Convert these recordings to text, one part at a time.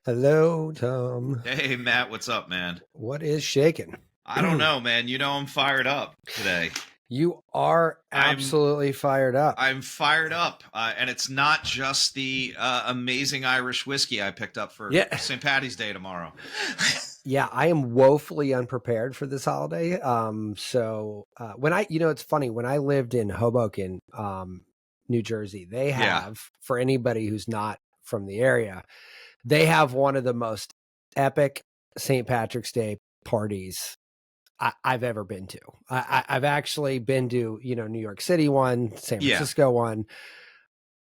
Hello, Tom. Hey, Matt, what's up, man? What is shaking? I don't know, man. You know I'm fired up today. You are I'm absolutely fired up. I'm fired up, and it's not just the amazing Irish whiskey I picked up for Yeah. St. Patty's Day tomorrow. Yeah, I am woefully unprepared for this holiday. It's funny, when I lived in Hoboken, New Jersey, they Yeah. have, for anybody who's not from the area, they have one of the most epic St. Patrick's Day parties I've ever been to. I've actually been to, New York City one, San Yeah. Francisco one.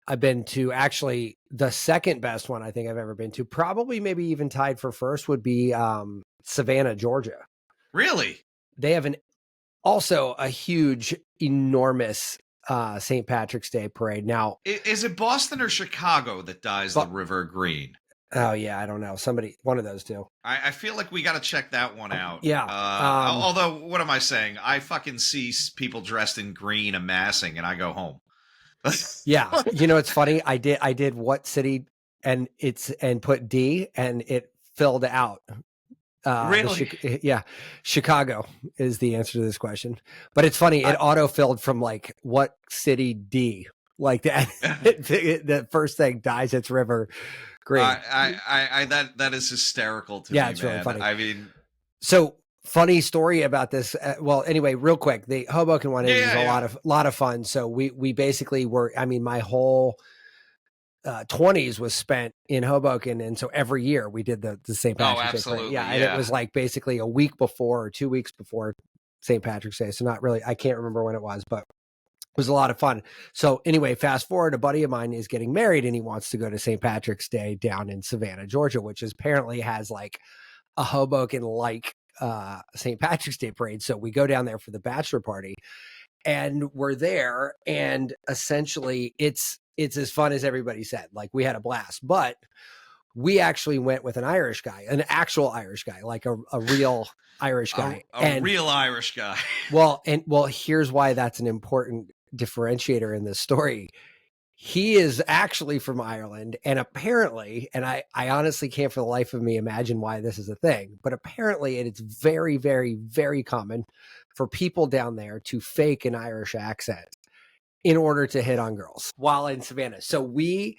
I've been to actually the second best one I think I've ever been to, probably maybe even tied for first, would be Savannah, Georgia. Really? They have also a huge, enormous St. Patrick's Day parade. Now, Is it Boston or Chicago that dyes the but river green? oh yeah, I don't know. One of those two. I feel like we got to check that one out. Yeah. Although, what am I saying? I fucking see people dressed in green amassing, and I go home. Yeah. It's funny. I did what city and put D and it filled out. Really? Chicago is the answer to this question. But it's funny, it auto-filled from like what city D, like that. The first thing dyes its river green. That is hysterical to me, Yeah, it's man. really funny. I mean, so funny story about this. Well, anyway, real quick, the Hoboken one is a lot of fun. So we basically were. I mean, my whole 20s was spent in Hoboken, and so every year we did the St. Patrick's Day parade. Yeah, and it was like basically a week before or 2 weeks before St. Patrick's Day. So not really, I can't remember when it was, but it was a lot of fun. So anyway, fast forward, a buddy of mine is getting married and he wants to go to St. Patrick's Day down in Savannah, Georgia, which apparently has like a Hoboken like St. Patrick's Day parade. So we go down there for the bachelor party, and we're there, and essentially it's as fun as everybody said. Like, we had a blast, but we actually went with an actual Irish guy, like a real Irish guy, a real Irish guy. Well, here's why that's an important differentiator in this story. He is actually from Ireland, and apparently, and I honestly can't for the life of me imagine why this is a thing, but apparently it's very, very, very common for people down there to fake an Irish accent in order to hit on girls while in Savannah. So we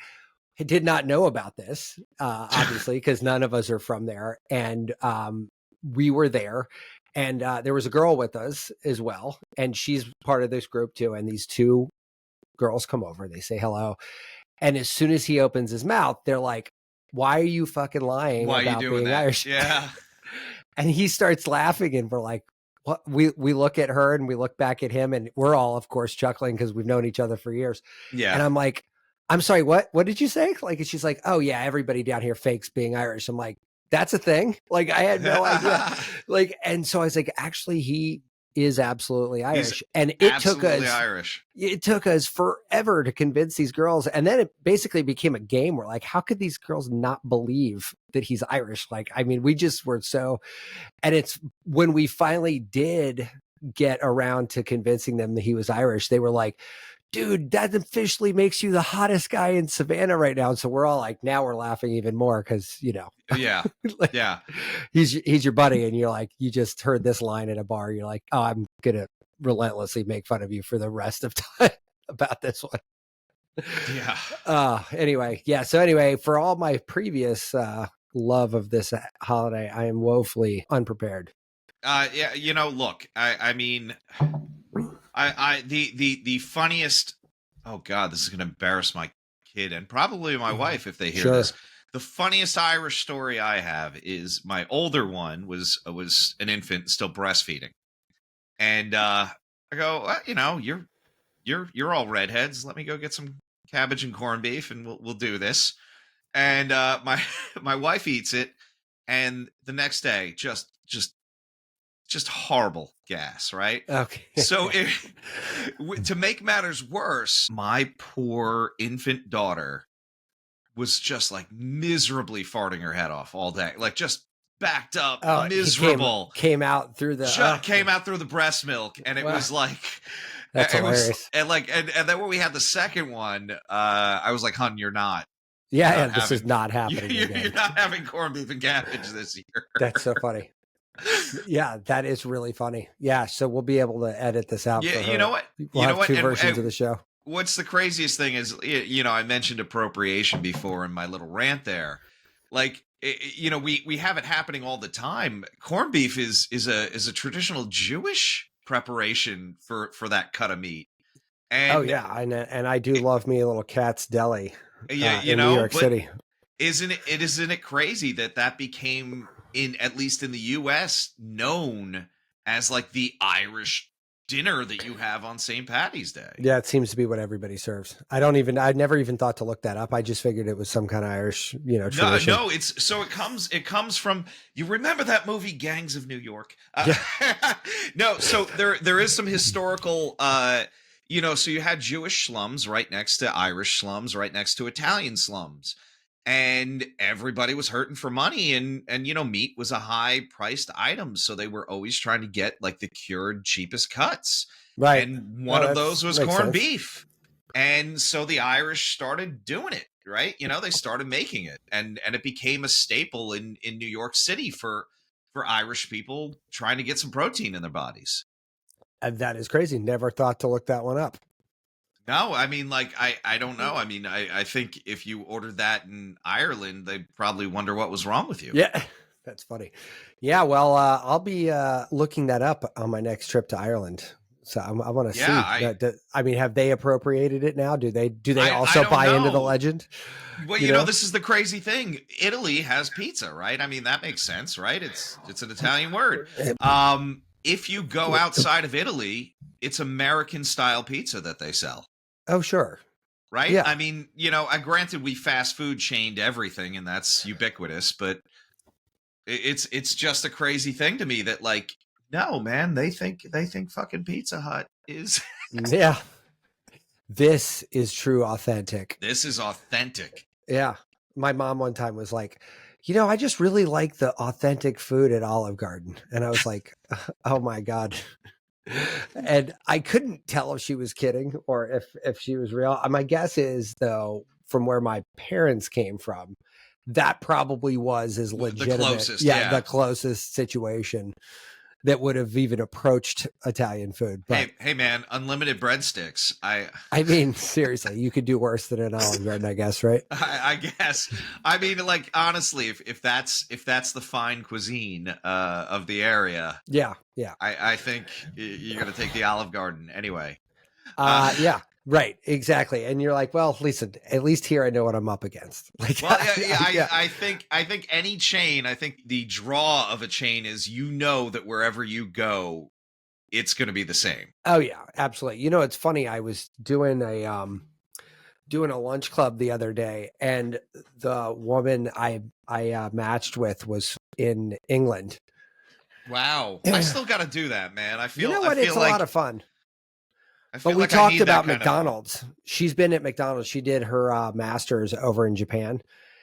did not know about this, obviously, because none of us are from there. And we were there, and there was a girl with us as well, and she's part of this group too. And these two girls come over, they say hello, and as soon as he opens his mouth, they're like, "Why are you fucking lying about being Irish?" Yeah. And he starts laughing, and we're like, what? We look at her and we look back at him, and we're all, of course, chuckling because we've known each other for years. Yeah. And I'm like, "I'm sorry, what did you say?" Like, and she's like, "Oh yeah, everybody down here fakes being Irish." I'm like, "That's a thing?" Like, I had no idea. Like, and so I was like, actually, he is absolutely Irish. And it took us forever to convince these girls. And then it basically became a game where, like, how could these girls not believe that he's Irish? Like, I mean, we just were so, and it's when we finally did get around to convincing them that he was Irish, they were like, "Dude, that officially makes you the hottest guy in Savannah right now." And so we're all like, now we're laughing even more because, Yeah. like, yeah. He's your buddy, and you're like, you just heard this line at a bar. You're like, "Oh, I'm going to relentlessly make fun of you for the rest of time about this one." Yeah. Anyway. Yeah. So anyway, for all my previous love of this holiday, I am woefully unprepared. Yeah. Look, I mean, the funniest. Oh God, this is going to embarrass my kid and probably my wife if they hear this. The funniest Irish story I have is my older one was an infant still breastfeeding, and I go, well, you're all redheads. Let me go get some cabbage and corned beef, and we'll do this. And my wife eats it, and the next day just horrible gas, right? Okay. So to make matters worse, my poor infant daughter was just like miserably farting her head off all day, like just backed up, miserable. Came out through the breast milk, and it was like, that's hilarious. And then when we had the second one, I was like, "Hun, you're not Yeah, and this is not happening again. You're not having corned beef and cabbage this year. That's so funny. Yeah, that is really funny. Yeah, so we'll be able to edit this out. Yeah, for her. you know what? We'll have two versions of the show. What's the craziest thing is, I mentioned appropriation before in my little rant there. Like, we have it happening all the time. Corned beef is a traditional Jewish preparation for that cut of meat. And, oh yeah, and I do love me a little Cat's Deli. Yeah, in New York City. Isn't it crazy that became, at least in the U.S., known as like the Irish dinner that you have on St. Patty's Day? Yeah, it seems to be what everybody serves. I never even thought to look that up. I just figured it was some kind of Irish, tradition. No, it comes from, you remember that movie Gangs of New York? No, so there is some historical, so you had Jewish slums right next to Irish slums, right next to Italian slums. And everybody was hurting for money, and meat was a high priced item, so they were always trying to get like the cured cheapest cuts. Right. And one of those was corned beef. And so the Irish started doing it, right? They started making it, and it became a staple in New York City for Irish people trying to get some protein in their bodies. And that is crazy. Never thought to look that one up. No, I mean, like, I don't know. I mean, I think if you ordered that in Ireland, they'd probably wonder what was wrong with you. Yeah, that's funny. Yeah, well, I'll be looking that up on my next trip to Ireland. So I want to see. I mean, have they appropriated it now? Do they also buy into the legend? Well, this is the crazy thing. Italy has pizza, right? I mean, that makes sense, right? It's an Italian word. If you go outside of Italy, it's American style pizza that they sell. Oh, sure. Right? Yeah. I mean, granted we fast food chained everything and that's ubiquitous, but it's just a crazy thing to me that, like, no, man, they think fucking Pizza Hut is Yeah. This is true authentic. This is authentic. Yeah. My mom one time was like, I just really like the authentic food at Olive Garden. And I was like, oh my God. And I couldn't tell if she was kidding or if she was real. My guess is, though, from where my parents came from, that probably was as legitimate. The closest, the closest situation that would have even approached Italian food. But hey man, unlimited breadsticks. I mean, seriously, you could do worse than an Olive Garden, I guess, right? I guess. I mean, like, honestly, if that's the fine cuisine of the area, yeah, I think you're gonna take the Olive Garden anyway. Yeah. Right, exactly. And you're like, well, listen, at least here I know what I'm up against. Like, well, yeah. I think any chain, I think the draw of a chain is, that wherever you go, it's going to be the same. Oh yeah, absolutely. It's funny. I was doing a lunch club the other day, and the woman I matched with was in England. Wow, I still got to do that, man. I feel it's a lot of fun. But we talked about McDonald's. She's been at McDonald's. She did her master's over in Japan.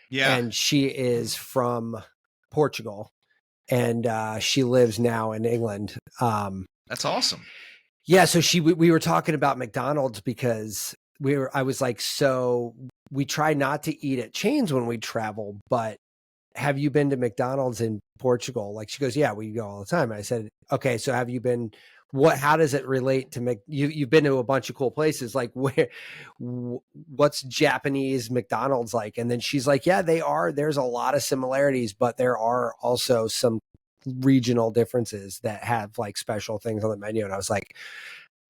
Yeah. And she is from Portugal. And she lives now in England. That's awesome. Yeah. So we were talking about McDonald's because I was like, so we try not to eat at chains when we travel, but have you been to McDonald's in Portugal? Like, she goes, yeah, we go all the time. And I said, okay, so have you been... how does it relate to you've been to a bunch of cool places, like what's Japanese McDonald's like? And then she's like, yeah, there's a lot of similarities, but there are also some regional differences that have like special things on the menu. And I was like,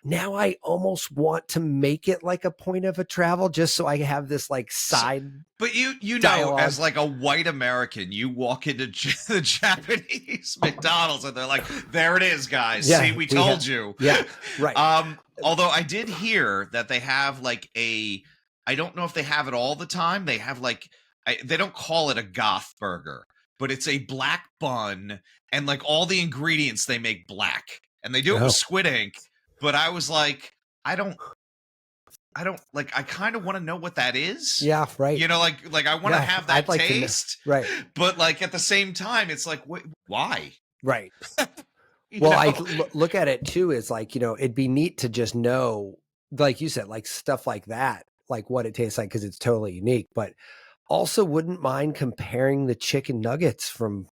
now I almost want to make it like a point of a travel just so I have this like side. But dialogue. As like a white American, you walk into the Japanese McDonald's and they're like, there it is, guys. Yeah, see, we told you. Yeah, right. Although I did hear that they have like I don't know if they have it all the time. They have like, they don't call it a goth burger, but it's a black bun and like all the ingredients they make black. And they do it with squid ink. But I was like, I don't like, I kind of want to know what that is. Yeah, right. Like I want to have that taste. Right. But like at the same time, it's like, why? Right. Well, I look at it too, is like, it'd be neat to just know, like you said, like stuff like that, like what it tastes like, because it's totally unique. But also wouldn't mind comparing the chicken nuggets from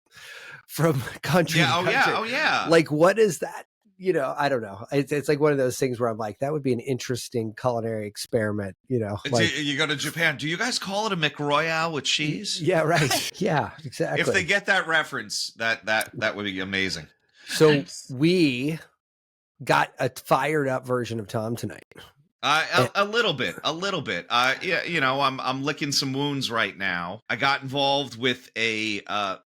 country to country. Oh yeah. Like, what is that? You know, I don't know. It's like one of those things where I'm like, that would be an interesting culinary experiment. You know, like, you go to Japan. Do you guys call it a McRoyale with cheese? Yeah, right. Yeah, exactly. If they get that reference, that would be amazing. So we got a fired up version of Tom tonight. A little bit. Yeah, you know, I'm licking some wounds right now. I got involved with a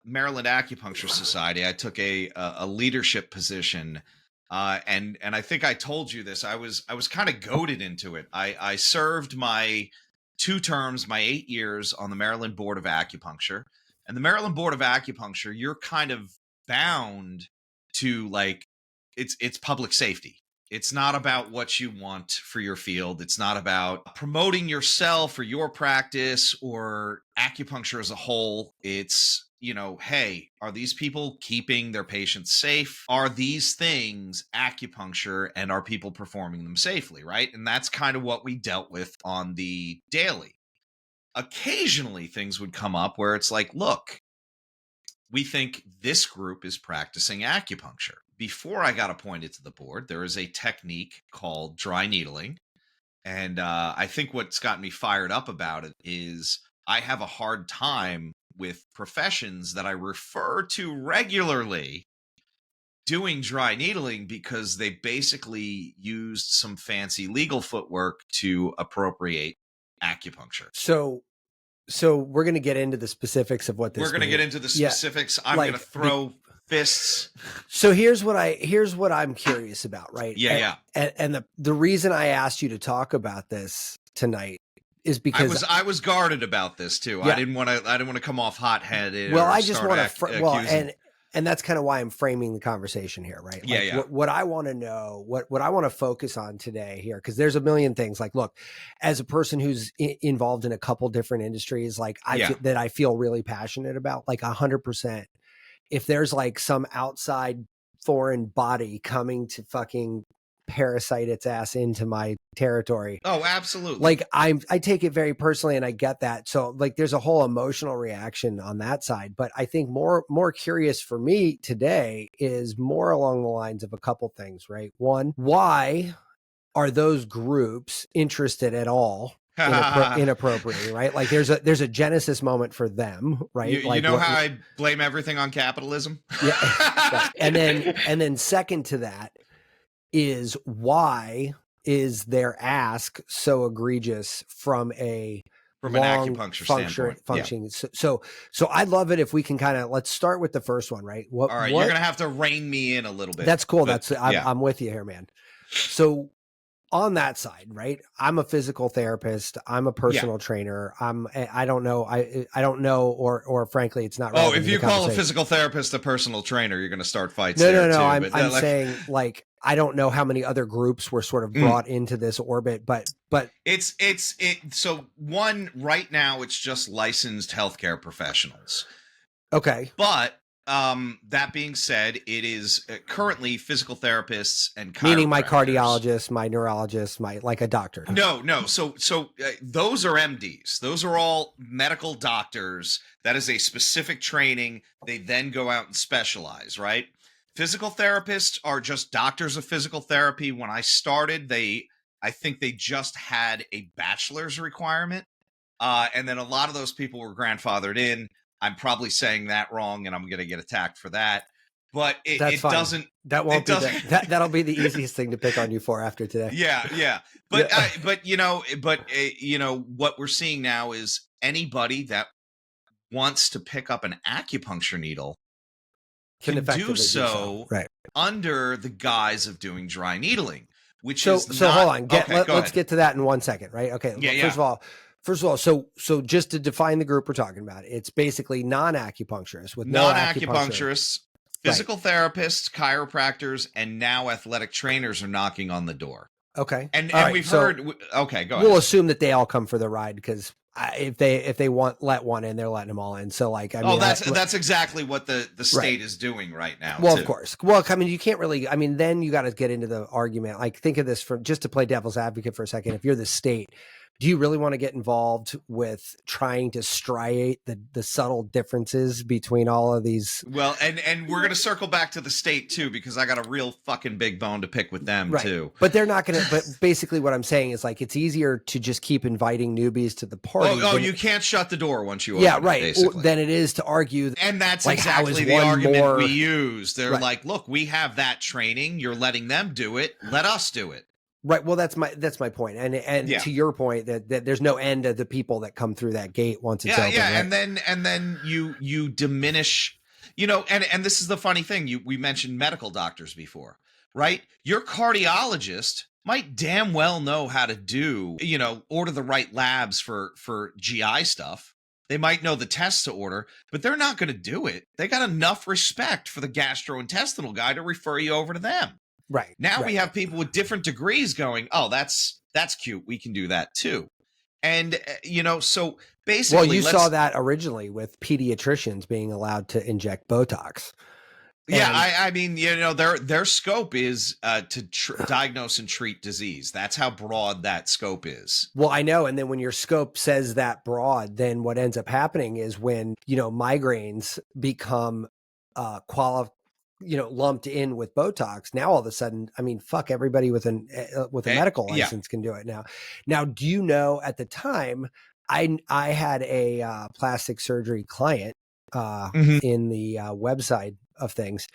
Maryland Acupuncture Society. I took a leadership position, and I think I told you this. I was kind of goaded into it. I served my 2 terms, my 8 years on the Maryland Board of Acupuncture, and the Maryland Board of Acupuncture. You're kind of bound to, like, it's public safety. It's not about what you want for your field. It's not about promoting yourself or your practice or acupuncture as a whole. It's, you know, hey, are these people keeping their patients safe? Are these things acupuncture, and are people performing them safely, right? And that's kind of what we dealt with on the daily. Occasionally things would come up where it's like, look, we think this group is practicing acupuncture. Before I got appointed to the board, there is a technique called dry needling. And I think what's gotten me fired up about it is I have a hard time with professions that I refer to regularly doing dry needling because they basically used some fancy legal footwork to appropriate acupuncture. So we're going to get into the specifics of what this We're going to get into the specifics. I'm going to throw fists. So here's what I'm curious about, right? Yeah. And the reason I asked you to talk about this tonight is because I was guarded about this too. Yeah. I didn't want to come off hot-headed. Well, I just want to and that's kind of why I'm framing the conversation here, right? Like, yeah. What I want to know, what I want to focus on today here, because there's a million things. Like, look, as a person who's involved in a couple different industries, like that I feel really passionate about, like 100%. If there's like some outside foreign body coming to fucking parasite its ass into my territory. Oh, absolutely. Like I take it very personally, and I get that. So like there's a whole emotional reaction on that side. But I think more curious for me today is more along the lines of a couple things, right? One, why are those groups interested at all inappropriately, right? Like there's a genesis moment for them, right? You know how I blame everything on capitalism? Yeah. Right. And then second to that is, why is their ask so egregious from an acupuncture functioning? Yeah. So I'd love it if we can let's start with the first one, right? All right, you're gonna have to rein me in a little bit. That's cool. I'm with you here, man. So on that side, right? I'm a physical therapist. I'm a personal trainer. I don't know, or frankly, it's not. Oh, if you call a physical therapist a personal trainer, you're going to start fights. No. I'm saying, like, I don't know how many other groups were sort of brought into this orbit, but so one right now, it's just licensed healthcare professionals. Okay. But that being said, it is currently physical therapists and chiropractors. Meaning my cardiologist, my neurologist, like a doctor. No. So those are MDs. Those are all medical doctors. That is a specific training. They then go out and specialize, right? Physical therapists are just doctors of physical therapy. When I started, I think they just had a bachelor's requirement. And then a lot of those people were grandfathered in. I'm probably saying that wrong, and I'm going to get attacked for that. But that'll be the easiest thing to pick on you for after today. Yeah. But what we're seeing now is anybody that wants to pick up an acupuncture needle can do so right under the guise of doing dry needling, which is so hold on. Let's get to that in 1 second, right? Okay. First of all, so just to define the group we're talking about, it's basically non-acupuncturists with non-acupuncturists, physical therapists, chiropractors, and now athletic trainers are knocking on the door. Okay. And we've heard. Okay, go ahead. We'll assume that they all come for the ride, because if they let one in, they're letting them all in. So like, that's exactly what the state is doing right now. Well, of course. Well, I mean, you can't really. I mean, then you got to get into the argument. Like, think of this just to play devil's advocate for a second. If you're the state, do you really want to get involved with trying to striate the subtle differences between all of these? Well, and we're going to circle back to the state too, because I got a real fucking big bone to pick with them too. But they're not going to, but basically what I'm saying is like, it's easier to just keep inviting newbies to the party. Oh, you can't shut the door once you open yeah, right. it, basically. Than it is to argue. And that's like, exactly the argument we use. They're like, look, we have that training. You're letting them do it. Let us do it. Right. Well, that's my point. And to your point that there's no end of the people that come through that gate once it's open. Yeah. Right? And then you diminish, and this is the funny thing. We mentioned medical doctors before, right? Your cardiologist might damn well know how to do, order the right labs for GI stuff. They might know the tests to order, but they're not going to do it. They got enough respect for the gastrointestinal guy to refer you over to them. Right. Now we have people with different degrees going, oh, that's cute. We can do that too. And, so basically. Well, you saw that originally with pediatricians being allowed to inject Botox. Yeah. I mean, their scope is to diagnose and treat disease. That's how broad that scope is. Well, I know. And then when your scope says that broad, then what ends up happening is when, migraines become lumped in with Botox. Now, all of a sudden, I mean, fuck, everybody with a medical license can do it now. Now, do you know at the time, I had a plastic surgery client in the website of things,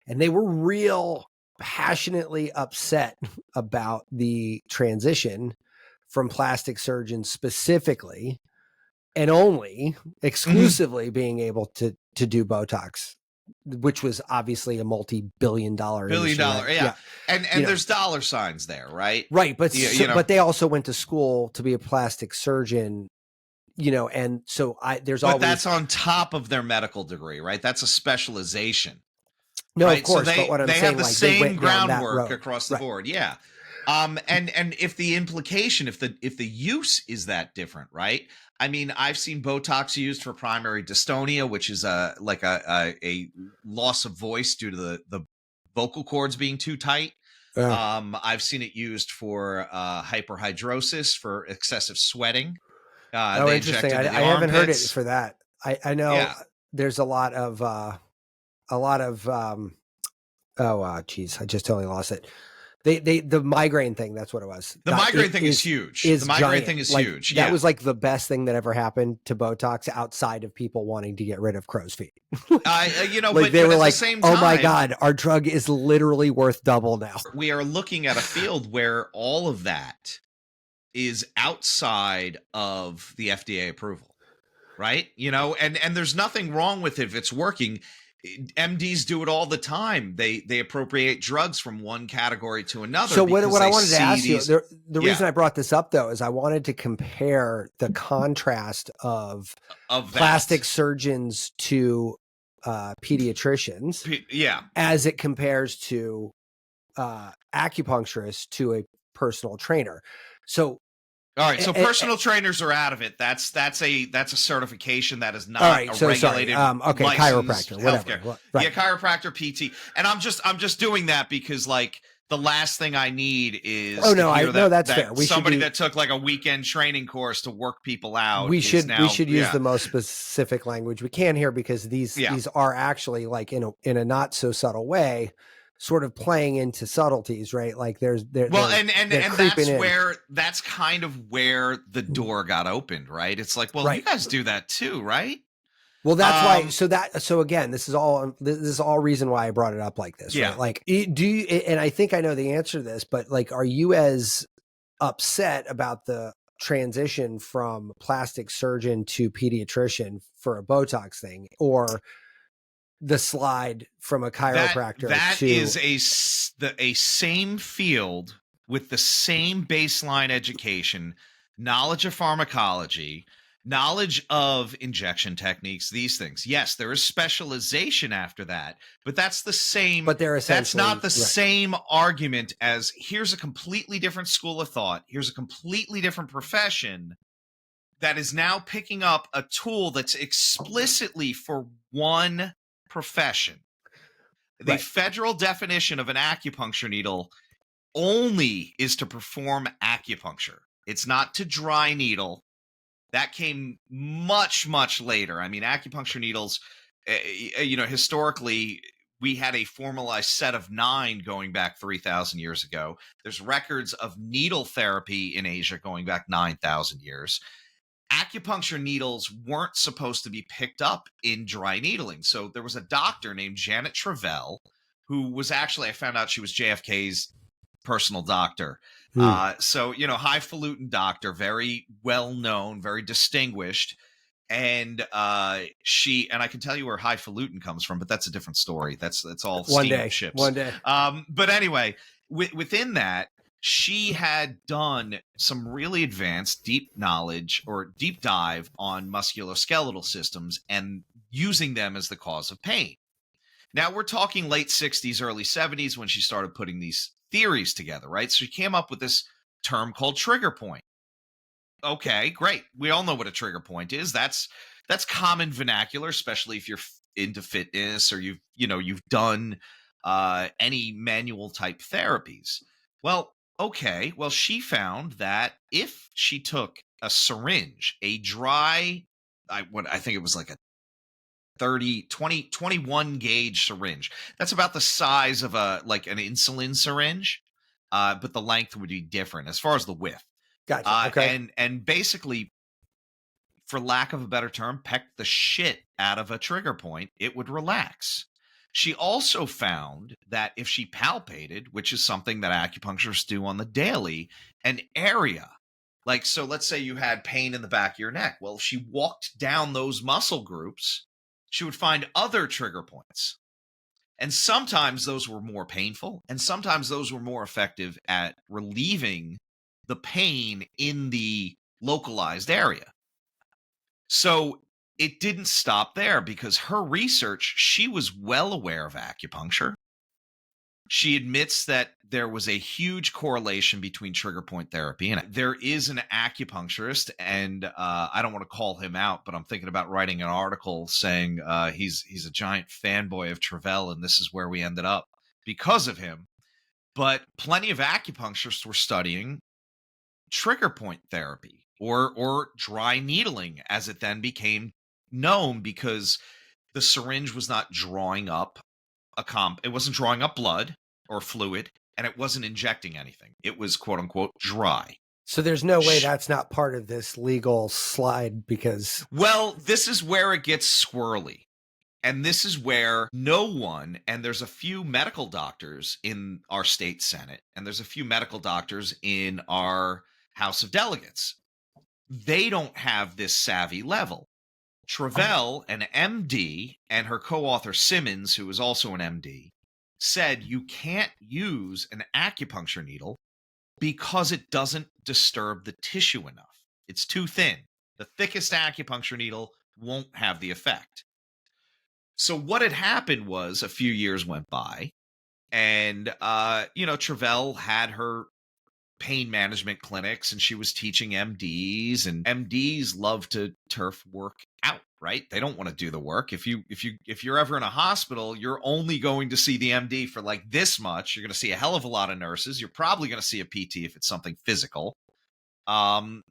and they were real passionately upset about the transition from plastic surgeons specifically and only exclusively being able to do Botox, which was obviously a multi-billion-dollar industry, right? Yeah. And there's dollar signs there, right? Right. But but they also went to school to be a plastic surgeon, and so there's always. But that's on top of their medical degree, right? That's a specialization. No, right? of course. So but what I'm they saying, have the like, same groundwork across the right. board. Yeah. And if the implication, if the use is that different, right? I mean, I've seen Botox used for primary dystonia, which is a loss of voice due to the vocal cords being too tight. I've seen it used for hyperhidrosis, for excessive sweating. Interesting. I haven't heard it for that. I know there's a lot of geez, I just totally lost it. The migraine thing, that's what it was. The migraine thing is huge. The migraine thing is huge. That was like the best thing that ever happened to Botox outside of people wanting to get rid of crow's feet. But they were like, oh my God, our drug is literally worth double now. We are looking at a field where all of that is outside of the FDA approval, right? And there's nothing wrong with it if it's working. MDs do it all the time. They appropriate drugs from one category to another. So what I wanted to ask you, the reason I brought this up though, is I wanted to compare the contrast of plastic surgeons to pediatricians, as it compares to acupuncturists to a personal trainer. So. All right, so personal trainers are out of it. That's a certification that is not a regulated. Chiropractor, whatever. Right. Yeah, chiropractor, PT, and I'm just doing that because like the last thing I need is that's fair. Somebody that took like a weekend training course to work people out. We should use the most specific language we can here, because these are actually, like, in a not so subtle way, sort of playing into subtleties, right? Like and that's kind of where the door got opened, right? It's like, well, you guys do that too, right? Well, that's why. So again, this is all reason why I brought it up like this, right? Like, do you? And I think I know the answer to this, but like, are you as upset about the transition from plastic surgeon to pediatrician for a Botox thing, or the slide from a chiropractor? That is a same field with the same baseline education, knowledge of pharmacology, knowledge of injection techniques, these things. Yes, there is specialization after that, but that's the same. But that's not the same argument as here's a completely different school of thought. Here's a completely different profession that is now picking up a tool that's explicitly for one profession. The federal definition of an acupuncture needle only is to perform acupuncture. It's not to dry needle. That came much, much later. I mean, acupuncture needles, historically, we had a formalized set of 9 going back 3,000 years ago. There's records of needle therapy in Asia going back 9,000 years. Acupuncture needles weren't supposed to be picked up in dry needling. So there was a doctor named Janet Travell, who was actually, I found out she was JFK's personal doctor. So, highfalutin doctor, very well known, very distinguished. And and I can tell you where highfalutin comes from, but that's a different story. That's all steamships. One day. But anyway, within that, she had done some really advanced deep knowledge or deep dive on musculoskeletal systems and using them as the cause of pain. Now we're talking late 60s, early 70s when she started putting these theories together, right? So she came up with this term called trigger point. Okay, great. We all know what a trigger point is. That's common vernacular, especially if you're into fitness or you've done any manual type therapies. Well, okay. Well, she found that if she took a syringe, a dry, I think it was like a 21 gauge syringe. That's about the size of an insulin syringe, but the length would be different as far as the width. Gotcha. Okay. And basically, for lack of a better term, peck the shit out of a trigger point, it would relax. She also found that if she palpated, which is something that acupuncturists do on the daily, an area, so let's say you had pain in the back of your neck. Well, if she walked down those muscle groups, she would find other trigger points. And sometimes those were more painful, and sometimes those were more effective at relieving the pain in the localized area. So it didn't stop there because her research, she was well aware of acupuncture. She admits that there was a huge correlation between trigger point therapy, and there is an acupuncturist, and I don't want to call him out, but I'm thinking about writing an article saying he's a giant fanboy of Travell, and this is where we ended up because of him. But plenty of acupuncturists were studying trigger point therapy or dry needling, as it then became known, because the syringe was not drawing up it wasn't drawing up blood or fluid, and it wasn't injecting anything. It was quote unquote dry. So there's no way that's not part of this legal slide because... Well, this is where it gets squirrely. And this is where no one, and there's a few medical doctors in our state Senate, and there's a few medical doctors in our House of Delegates. They don't have this savvy level. Travell, an MD, and her co-author Simmons, who is also an MD, said you can't use an acupuncture needle because it doesn't disturb the tissue enough. It's too thin. The thickest acupuncture needle won't have the effect. So what had happened was a few years went by, and Travell had her pain management clinics, and she was teaching MDs, and MDs love to turf work out, right? They don't want to do the work. If you're ever in a hospital, you're only going to see the MD for like this much. You're going to see a hell of a lot of nurses. You're probably going to see a PT if it's something physical. So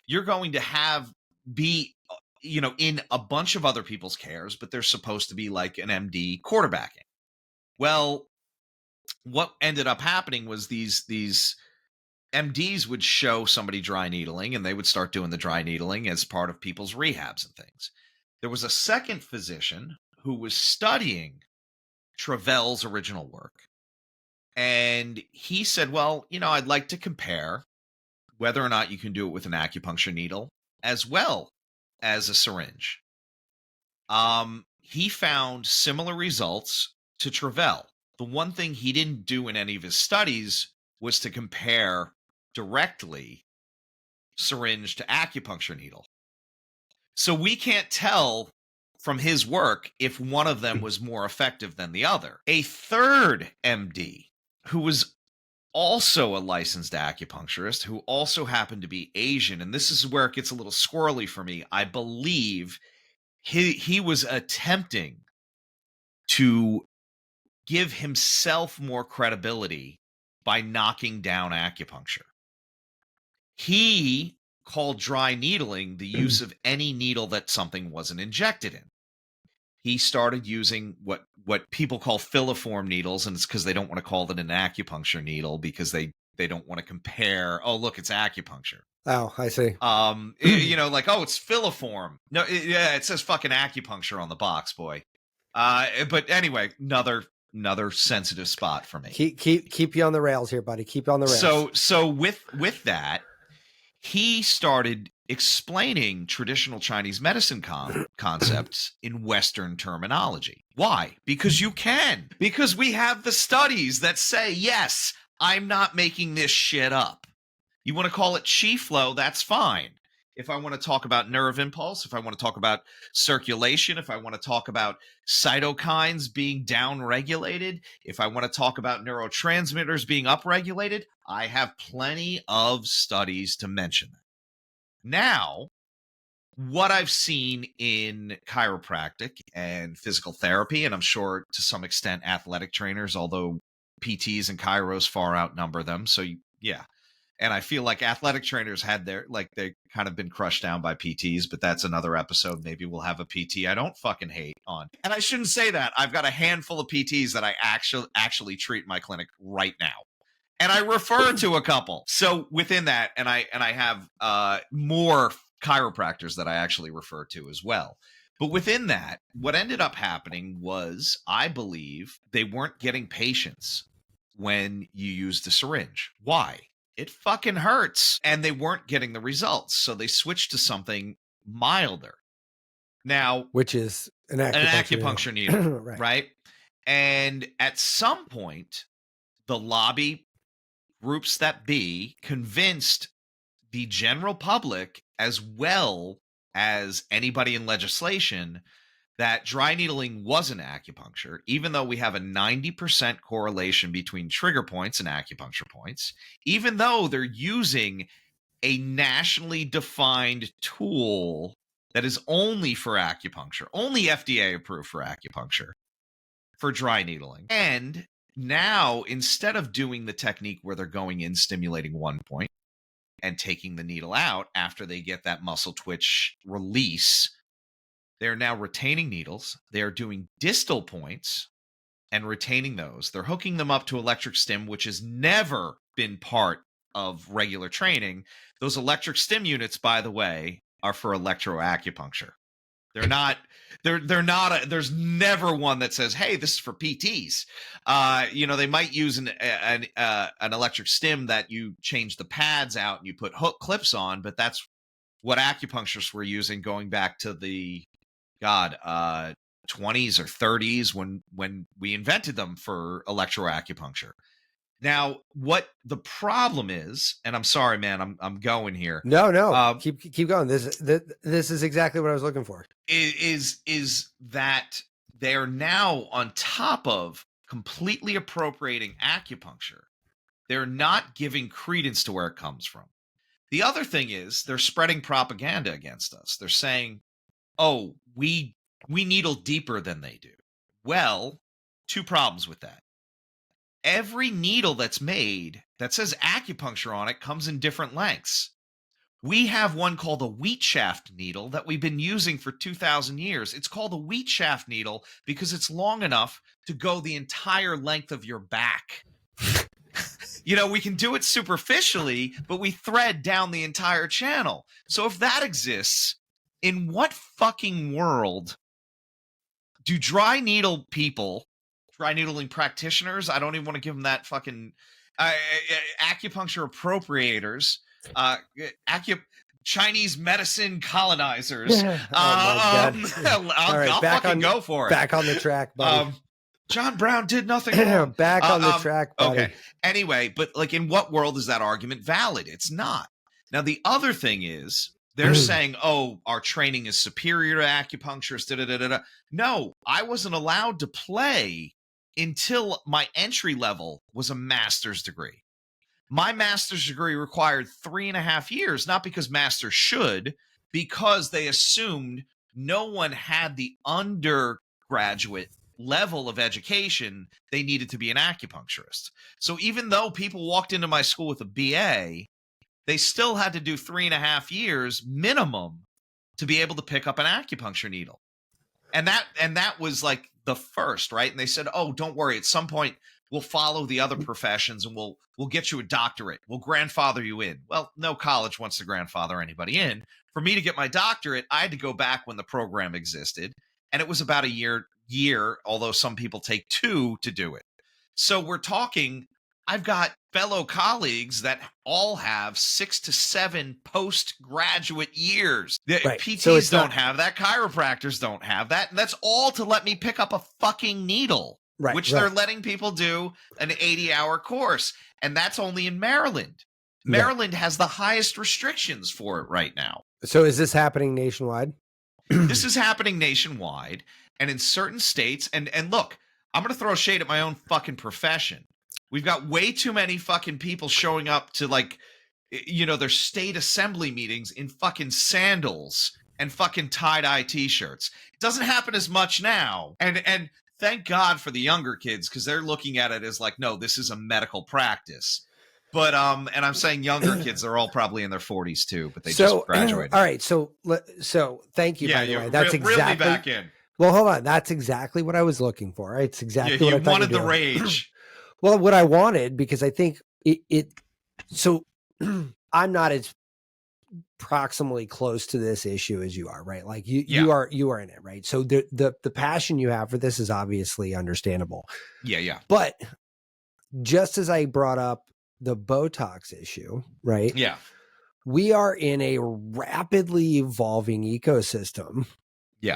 you're going to be in a bunch of other people's cares, but there's supposed to be like an MD quarterbacking. Well, what ended up happening was these MDs would show somebody dry needling, and they would start doing the dry needling as part of people's rehabs and things. There was a second physician who was studying Travell's original work, and he said, well, I'd like to compare whether or not you can do it with an acupuncture needle as well as a syringe. He found similar results to Travell. The one thing he didn't do in any of his studies was to compare directly syringe to acupuncture needle. So we can't tell from his work if one of them was more effective than the other. A third MD, who was also a licensed acupuncturist, who also happened to be Asian, and this is where it gets a little squirrely for me, I believe he was attempting to give himself more credibility by knocking down acupuncture. He called dry needling the use of any needle that something wasn't injected in. He started using what people call filiform needles, and it's because they don't want to call it an acupuncture needle because they don't want to compare. Oh, look, it's acupuncture. Oh, I see. Like, oh, it's filiform. No, it says fucking acupuncture on the box, boy. But anyway, another sensitive spot for me. Keep you on the rails here, buddy. Keep you on the rails. So with that, he started explaining traditional Chinese medicine concepts in Western terminology. Why? Because you can. Because we have the studies that say, yes, I'm not making this shit up. You want to call it chi flow, that's fine. If I want to talk about nerve impulse, if I want to talk about circulation, if I want to talk about cytokines being downregulated, if I want to talk about neurotransmitters being upregulated, I have plenty of studies to mention that. Now, what I've seen in chiropractic and physical therapy, and I'm sure to some extent athletic trainers, although PTs and chiros far outnumber them. So yeah. And I feel like athletic trainers had they kind of been crushed down by PTs, but that's another episode. Maybe we'll have a PT I don't fucking hate on. And I shouldn't say that. I've got a handful of PTs that I actually treat in my clinic right now. And I refer to a couple. So within that, and I have more chiropractors that I actually refer to as well. But within that, what ended up happening was, I believe, they weren't getting patients when you used the syringe. Why? It fucking hurts. And they weren't getting the results. So they switched to something milder. Now, which is an acupuncture needle, right? And at some point, the lobby groups that be convinced the general public, as well as anybody in legislation, that dry needling wasn't acupuncture, even though we have a 90% correlation between trigger points and acupuncture points, even though they're using a nationally defined tool that is only for acupuncture, only FDA approved for acupuncture, for dry needling. And now, instead of doing the technique where they're going in, stimulating one point, and taking the needle out after they get that muscle twitch release, they're now retaining needles. They are doing distal points and retaining those. They're hooking them up to electric stim, which has never been part of regular training. Those electric stim units, by the way, are for electroacupuncture. They're not, there's never one that says, hey, this is for PTs. They might use an electric stim that you change the pads out and you put hook clips on, but that's what acupuncturists were using going back to the 20s or 30s when we invented them for electroacupuncture. Now, what the problem is, and I'm sorry, man, I'm going here. No, keep going. This is exactly what I was looking for. Is that they're now on top of completely appropriating acupuncture. They're not giving credence to where it comes from. The other thing is they're spreading propaganda against us. They're saying, oh, we needle deeper than they do. Well, two problems with that. Every needle that's made that says acupuncture on it comes in different lengths. We have one called a wheat shaft needle that we've been using for 2,000 years. It's called a wheat shaft needle because it's long enough to go the entire length of your back. We can do it superficially, but we thread down the entire channel. So if that exists, in what fucking world do dry needling practitioners, I don't even want to give them that fucking acupuncture appropriators, Chinese medicine colonizers. I'll fucking go for it. Back on the track, buddy. John Brown did nothing wrong. Back on the track, buddy. Okay. Anyway, but in what world is that argument valid? It's not. Now, the other thing is, they're saying, oh, our training is superior to acupuncturists. No, I wasn't allowed to play until my entry level was a master's degree. My master's degree required 3.5 years, not because masters should, because they assumed no one had the undergraduate level of education, they needed to be an acupuncturist. So even though people walked into my school with a BA, they still had to do 3.5 years minimum to be able to pick up an acupuncture needle. And that was like the first, right? And they said, oh, don't worry. At some point, we'll follow the other professions and we'll get you a doctorate. We'll grandfather you in. Well, no college wants to grandfather anybody in. For me to get my doctorate, I had to go back when the program existed. And it was about a year, although some people take 2 to do it. So we're talking, I've got fellow colleagues that all have 6 to 7 postgraduate years. Right. PTs so don't have that. Chiropractors don't have that. And that's all to let me pick up a fucking needle, which they're letting people do an 80-hour course. And that's only in Maryland. Maryland has the highest restrictions for it right now. So is this happening nationwide? This is happening nationwide. And in certain states, and look, I'm going to throw shade at my own fucking profession. We've got way too many fucking people showing up to their state assembly meetings in fucking sandals and fucking tie-dye t-shirts. It doesn't happen as much now. And thank God for the younger kids, because they're looking at it as like, no, this is a medical practice. But and I'm saying younger kids, they're all probably in their 40s too, but they just graduated. All right, so thank you. by the way. That's exactly really back in. Well, hold on. That's exactly what I was looking for. Right? It's exactly what I wanted the rage. Well, what I wanted, because I think so I'm not as proximally close to this issue as you are, right? Like you are in it, right? So the passion you have for this is obviously understandable. Yeah. But just as I brought up the Botox issue, right? Yeah. We are in a rapidly evolving ecosystem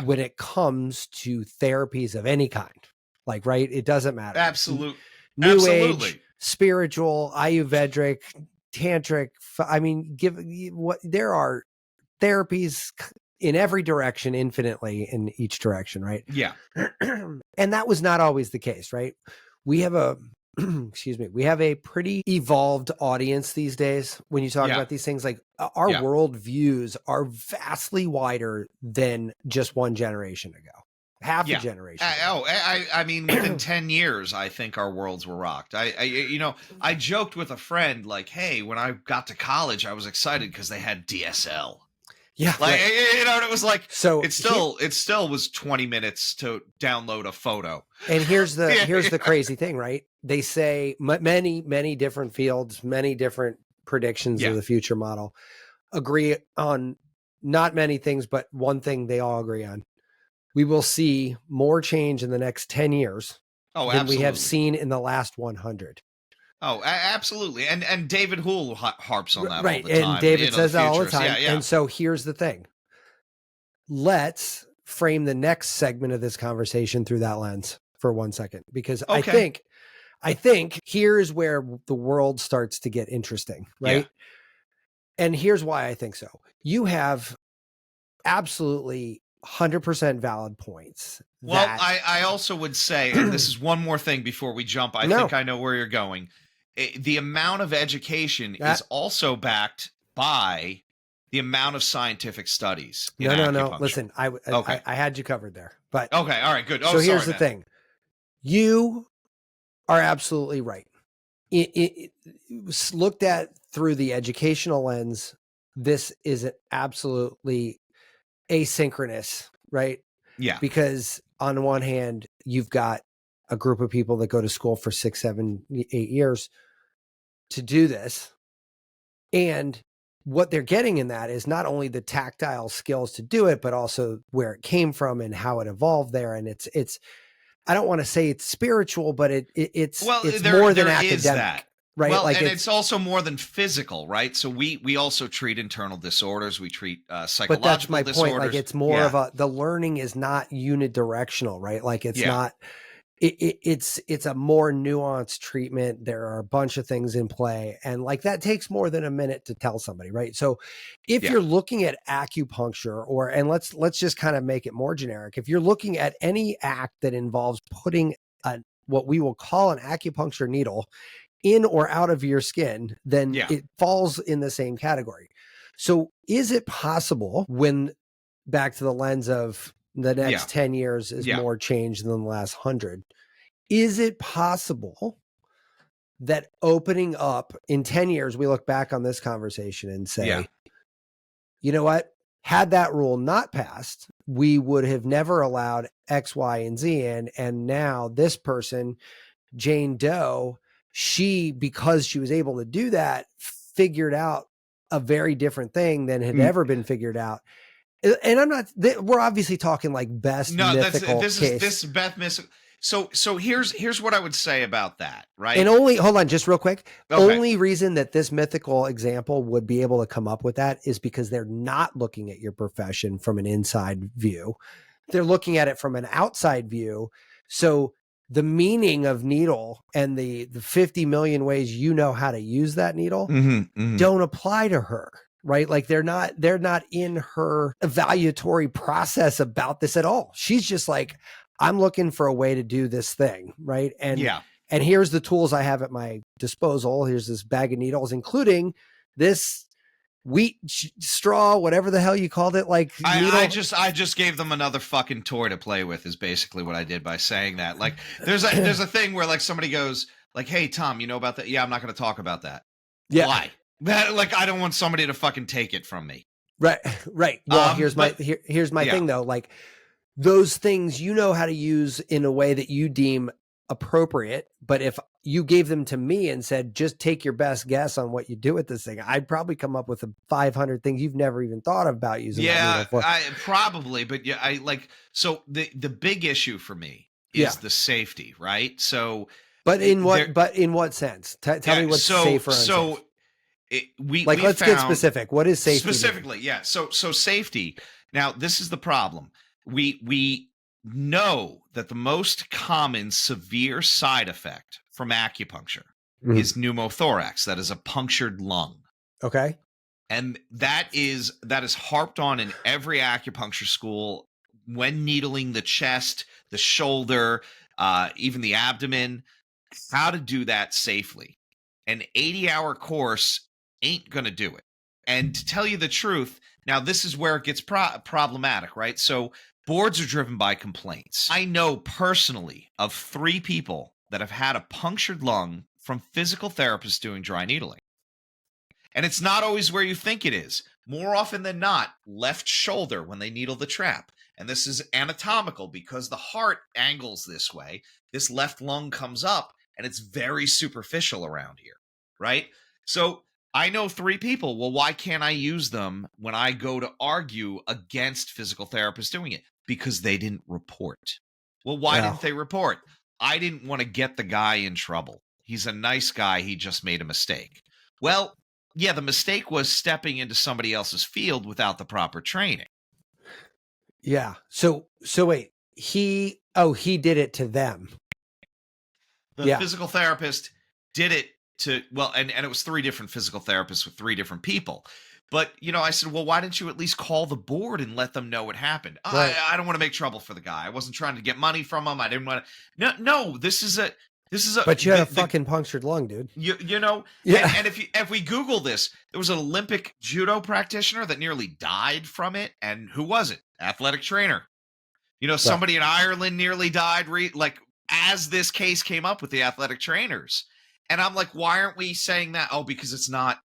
when it comes to therapies of any kind. Like, right? It doesn't matter. Absolutely. New age, spiritual, Ayurvedic, tantric. I mean, there are therapies in every direction, infinitely in each direction, right? Yeah. And that was not always the case, right? We have a we have a pretty evolved audience these days when you talk about these things. Like our world views are vastly wider than just one generation ago. Half a generation. I mean, within 10 years, I think our worlds were rocked. I joked with a friend, like, hey, when I got to college, I was excited because they had DSL. Yeah. Like, and it was like, so it still was 20 minutes to download a photo. And here's the crazy thing, right? They say many different fields, many different predictions of the future model agree on not many things, but one thing they all agree on. We will see more change in the next 10 years than we have seen in the last 100. Oh, absolutely. And David Houle harps on that all the time. And David says that all the time. Yeah. And so here's the thing. Let's frame the next segment of this conversation through that lens for 1 second, because I think here's where the world starts to get interesting, right? Yeah. And here's why I think so. You have absolutely 100% valid points. Well, I also would say, and this is one more thing before we jump, I think I know where you're going. The amount of education is also backed by the amount of scientific studies. No. Listen, I had you covered there. But okay, all right, good. So here's the thing. You are absolutely right. It looked at through the educational lens, this is absolutely asynchronous, right? Yeah. Because on one hand, you've got a group of people that go to school for 6, 7, 8 years to do this. And what they're getting in that is not only the tactile skills to do it, but also where it came from and how it evolved there. And it's I don't want to say it's spiritual, but it's more than academic. Right. Well, like and it's also more than physical, right? So we also treat internal disorders. We treat psychological disorders. But that's my point. Like it's more of the learning is not unidirectional, right? Like it's not, it's a more nuanced treatment. There are a bunch of things in play. And like that takes more than a minute to tell somebody, right? So if you're looking at acupuncture and let's just kind of make it more generic. If you're looking at any act that involves putting what we will call an acupuncture needle in or out of your skin, then it falls in the same category. So is it possible, when back to the lens of The next 10 years is more change than the last 100. Is it possible that opening up in 10 years, we look back on this conversation and say, you know what? Had that rule not passed, we would have never allowed X, Y, and Z in. And now this person, Jane Doe, she, because she was able to do that, figured out a very different thing than had ever been figured out. And I'm not, we're obviously talking like best mythical case. Beth mythical. So here's what I would say about that, right? And hold on, just real quick. Okay. Only reason that this mythical example would be able to come up with that is because they're not looking at your profession from an inside view. They're looking at it from an outside view. So the meaning of needle and the 50 million ways you know how to use that needle don't apply to her. Right? Like they're not in her evaluatory process about this at all. She's just like, I'm looking for a way to do this thing. Right. And here's the tools I have at my disposal. Here's this bag of needles, including this wheat straw, whatever the hell you called it. Like I just gave them another fucking toy to play with is basically what I did by saying that. Like there's a thing where like somebody goes like, hey, Tom, you know about that? Yeah, I'm not going to talk about that. Yeah. Why? Like I don't want somebody to fucking take it from me. Right. Well, here's my thing though. Like those things you know how to use in a way that you deem appropriate. But if you gave them to me and said, just take your best guess on what you do with this thing, I'd probably come up with 500 things you've never even thought about using. Yeah, probably. But yeah, I like, so the big issue for me is the safety, right? So, but in what sense? Tell me what's safer. So, let's get specific. What is safety? Specifically, yeah. So safety. Now, this is the problem. We know that the most common severe side effect from acupuncture is pneumothorax. That is a punctured lung. Okay. And that is harped on in every acupuncture school when needling the chest, the shoulder, even the abdomen, how to do that safely. An 80-hour course ain't going to do it. And to tell you the truth, now this is where it gets problematic, right? So boards are driven by complaints. I know personally of 3 people that have had a punctured lung from physical therapists doing dry needling. And it's not always where you think it is. More often than not, left shoulder when they needle the trap. And this is anatomical because the heart angles this way. This left lung comes up and it's very superficial around here, right? So I know 3 people. Well, why can't I use them when I go to argue against physical therapists doing it? Because they didn't report. Well, why didn't they report? I didn't want to get the guy in trouble. He's a nice guy. He just made a mistake. Well, yeah, the mistake was stepping into somebody else's field without the proper training. Yeah. So wait, he did it to them. The physical therapist did it to, well, and it was 3 different physical therapists with 3 different people. But, I said, well, why didn't you at least call the board and let them know what happened? Right. I don't want to make trouble for the guy. I wasn't trying to get money from him. I didn't want to. No, this is a. But you had a fucking punctured lung, dude. You know. Yeah. And if we Google this, there was an Olympic judo practitioner that nearly died from it. And who was it? Athletic trainer. Somebody in Ireland nearly died. As this case came up with the athletic trainers, and I'm like, why aren't we saying that? Oh, because it's not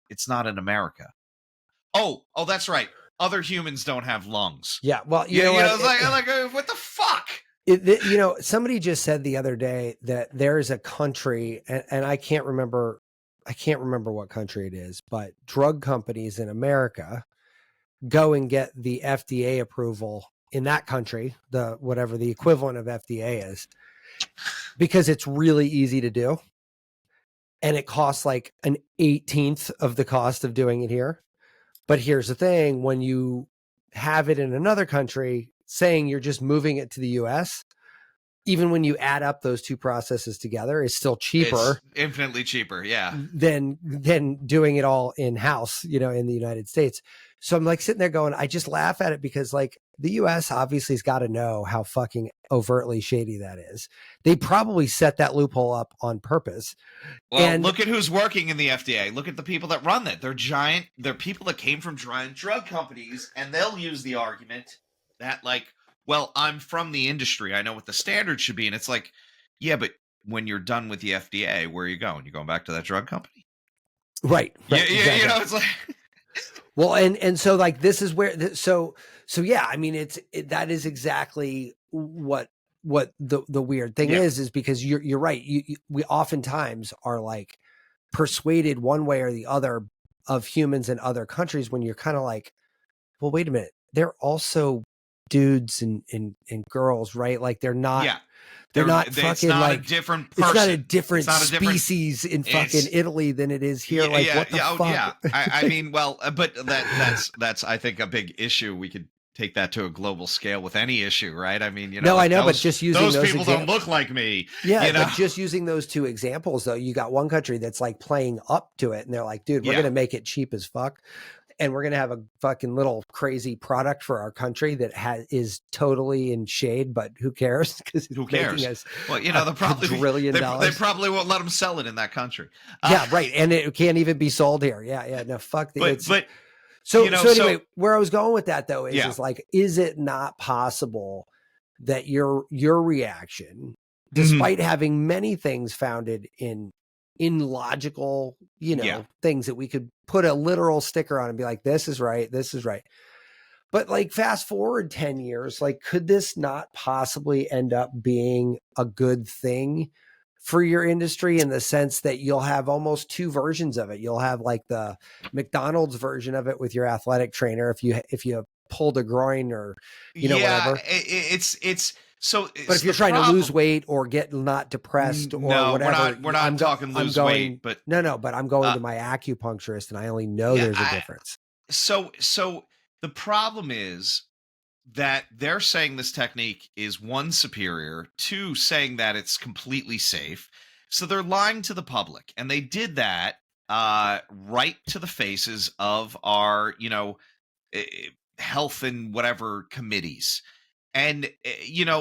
in America. Oh, that's right. Other humans don't have lungs. Yeah. Well, you know what? What the fuck? Somebody just said the other day that there is a country, and I can't remember what country it is, but drug companies in America go and get the FDA approval in that country, whatever the equivalent of FDA is, because it's really easy to do. And it costs like an 18th of the cost of doing it here. But here's the thing, when you have it in another country, saying you're just moving it to the US, even when you add up those 2 processes together, it's still cheaper. It's infinitely cheaper, yeah. Than doing it all in-house, in the United States. So I'm like sitting there going, I just laugh at it because like the US obviously has got to know how fucking overtly shady that is. They probably set that loophole up on purpose. Well, and look at who's working in the FDA. Look at the people that run that. They're people that came from giant drug companies, and they'll use the argument that like, well, I'm from the industry. I know what the standard should be. And it's like, yeah, but when you're done with the FDA, where are you going? You're going back to that drug company? Right. Yeah, Exactly. you know, it's like, well, and so like this is where so yeah, I mean that is exactly what the weird thing is because you're right. We oftentimes are like persuaded one way or the other of humans in other countries when you're kind of like, well, wait a minute, they're also dudes and girls, right? Like they're not fucking it's not like a different person. It's not a different species in fucking Italy than it is here. Like what the fuck? Yeah. I mean, well, but that's I think a big issue. We could take that to a global scale with any issue, right? I mean, you know, no, I know, but just using those people don't look like me. Yeah, you know? but just using those two examples, though, you got one country that's like playing up to it, and they're like, "Dude, we're gonna make it cheap as fuck, and we're gonna have a fucking little crazy product for our country that is totally in shade, but who cares? Because who cares? Us well, you know, $1 trillion. They probably won't let them sell it in that country. Yeah, right, and it can't even be sold here. Yeah, no, fuck. So, you know, so anyway, where I was going with that though is like, is it not possible that your reaction, despite having many things founded in logical, you know, things that we could put a literal sticker on and be like, this is right, but like fast forward 10 years, like could this not possibly end up being a good thing for your industry in the sense that you'll have almost two versions of it? You'll have like the McDonald's version of it with your athletic trainer if you pulled a groin or whatever. It's so. But if you're trying to lose weight or get not depressed or whatever, we're not talking lose weight. But but I'm going to my acupuncturist, and I only know there's a difference. So the problem is that they're saying this technique is one, superior, two, saying that it's completely safe. So they're lying to the public, and they did that right to the faces of our, health and whatever committees. And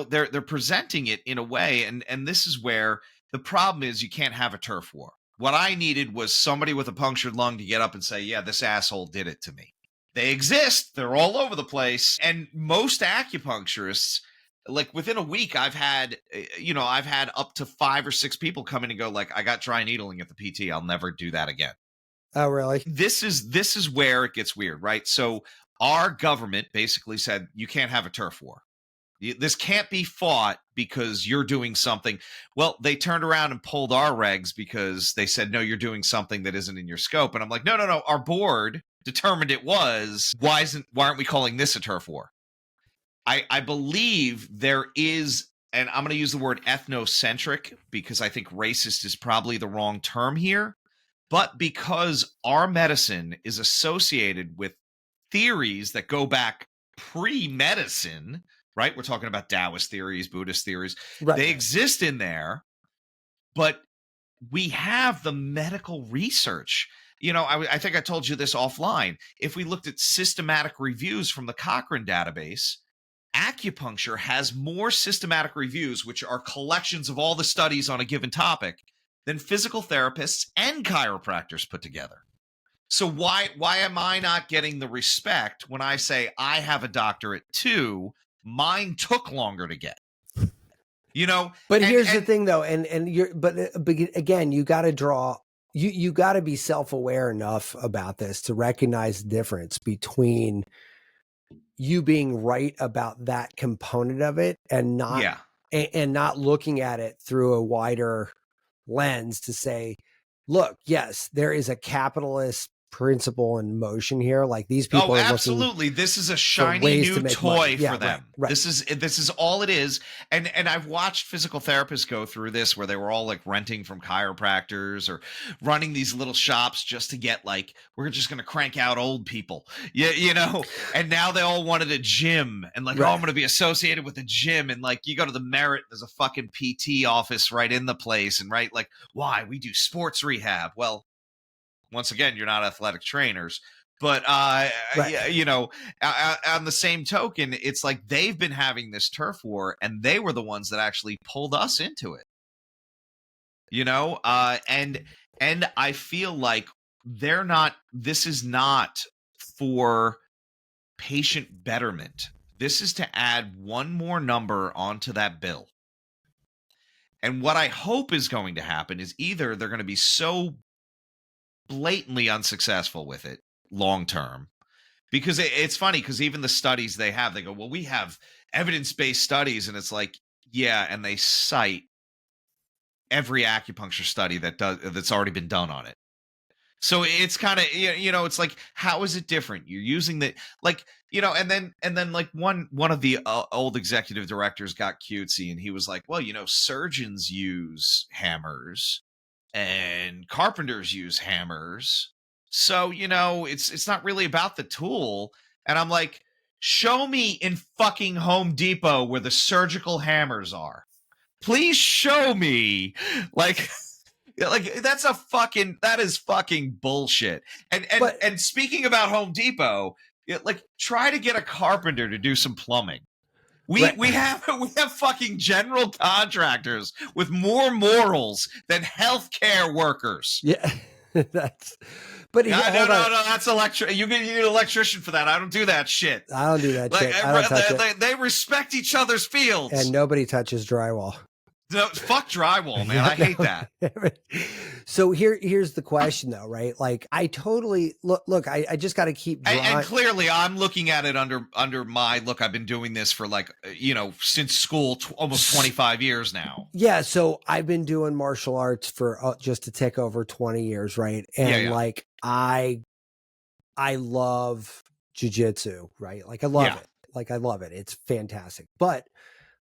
they're presenting it in a way, and this is where the problem is. You can't have a turf war. What I needed was somebody with a punctured lung to get up and say, yeah, this asshole did it to me. They exist. They're all over the place. And most acupuncturists, like within a week, I've had up to 5 or 6 people come in and go like, I got dry needling at the PT. I'll never do that again. Oh, really? This is where it gets weird, right? So our government basically said, you can't have a turf war. This can't be fought because you're doing something. Well, they turned around and pulled our regs because they said, no, you're doing something that isn't in your scope. And I'm like, no. Our board determined it was. Why aren't we calling this a turf war? I believe there is, and I'm going to use the word ethnocentric because I think racist is probably the wrong term here. But because our medicine is associated with theories that go back pre-medicine, right? We're talking about Taoist theories, Buddhist theories. Right. They exist in there, but we have the medical research. I think I told you this offline. If we looked at systematic reviews from the Cochrane database, acupuncture has more systematic reviews, which are collections of all the studies on a given topic, than physical therapists and chiropractors put together. So why am I not getting the respect when I say I have a doctorate too? Mine took longer to get. But here's the thing though, but again, you got to draw. You got to be self-aware enough about this to recognize the difference between you being right about that component of it and not and not looking at it through a wider lens to say, look, yes, there is a capitalist principle in motion here. Like these people are absolutely. This is a shiny new toy for them. Right. This is all it is. And I've watched physical therapists go through this where they were all like renting from chiropractors or running these little shops just to get like, we're just going to crank out old people. And now they all wanted a gym and like, I'm going to be associated with a gym. And like, you go to the Merit, there's a fucking PT office right in the place. And right, like, why? We do sports rehab. Well, once again, you're not athletic trainers, but on the same token, it's like they've been having this turf war, and they were the ones that actually pulled us into it. And I feel like this is not for patient betterment. This is to add one more number onto that bill. And what I hope is going to happen is either they're going to be so blatantly unsuccessful with it long term, because it's funny, because even the studies they go, well, we have evidence-based studies, and it's like, yeah, and they cite every acupuncture study that's already been done on it. So it's kind of, it's like, how is it different? You're using the, like, and then like one of the old executive directors got cutesy, and he was like, well, surgeons use hammers and carpenters use hammers. So, it's not really about the tool. And I'm like, show me in fucking Home Depot where the surgical hammers are. Please show me, like that is fucking bullshit. And speaking about Home Depot, like, try to get a carpenter to do some plumbing. We have fucking general contractors with more morals than healthcare workers. Yeah, no, that's You need an electrician for that. I don't do that shit. I don't do that shit. I don't touch it. They respect each other's fields, and nobody touches drywall. No, fuck drywall, man. I hate that. So here's the question, though, right? Like, I totally look. I just got to keep drawing. And clearly, I'm looking at it under my look. I've been doing this for since school, almost 25 years now. Yeah, so I've been doing martial arts for just a tick over 20 years, right? And like, I love jiu-jitsu, right? Like, I love it. Like, I love it. It's fantastic, but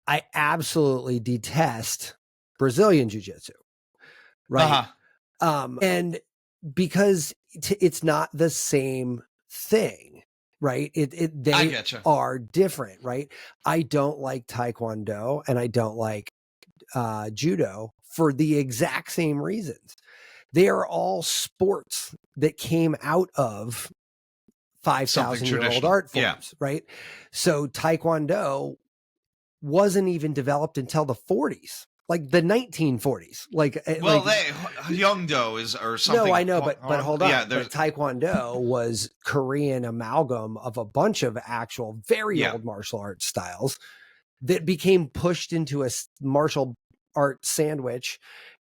I absolutely detest Brazilian jiu-jitsu, right? And because it's not the same thing, right? They are different, right? I don't like Taekwondo and I don't like Judo for the exact same reasons. They are all sports that came out of 5,000-year-old art forms, right? So Taekwondo wasn't even developed until the 40s, like the 1940s. Hyungdo is or something. No, I know, but hold on. Yeah, but Taekwondo was Korean amalgam of a bunch of actual very old martial arts styles that became pushed into a martial art sandwich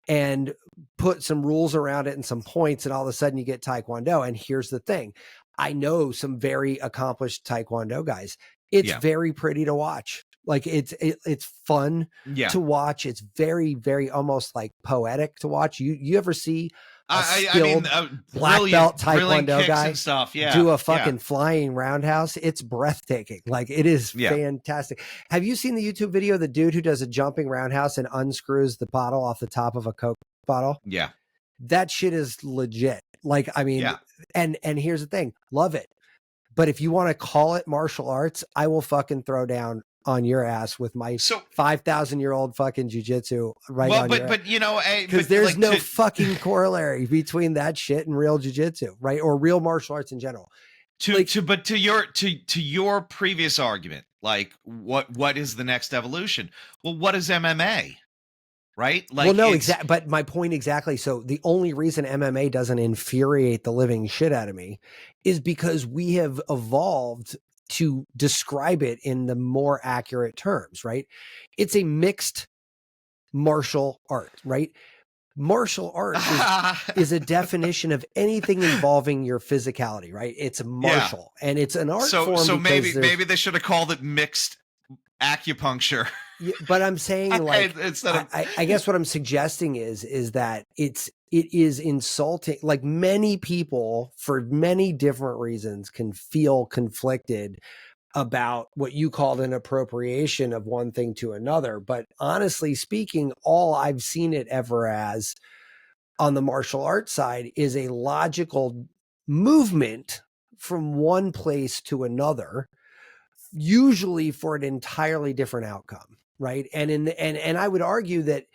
and put some rules around it and some points, and all of a sudden you get Taekwondo. And here's the thing. I know some very accomplished Taekwondo guys. It's very pretty to watch. Like, it's fun to watch. It's very, very almost like poetic to watch. You ever see a skilled black belt Taekwondo guy do a fucking flying roundhouse? It's breathtaking. Like, it is fantastic. Have you seen the YouTube video of the dude who does a jumping roundhouse and unscrews the bottle off the top of a Coke bottle? Yeah. That shit is legit. Like, I mean, and here's the thing. Love it. But if you want to call it martial arts, I will fucking throw down on your ass with my 5,000-year-old fucking jiu-jitsu because there's no fucking corollary between that shit and real jiu-jitsu, right? Or real martial arts in general. To your previous argument, like, what is the next evolution? Well, what is MMA? Right? Like, well, no, exactly. But my point exactly. So the only reason MMA doesn't infuriate the living shit out of me is because we have evolved to describe it in the more accurate terms, right? It's a mixed martial art, right? Martial art is a definition of anything involving your physicality, right? It's martial and it's an art form. So maybe they should have called it mixed acupuncture. But I'm saying, like, I guess what I'm suggesting is that it is insulting. Like, many people, for many different reasons, can feel conflicted about what you called an appropriation of one thing to another. But honestly speaking, all I've seen it ever as on the martial arts side is a logical movement from one place to another, usually for an entirely different outcome. Right. And I would argue that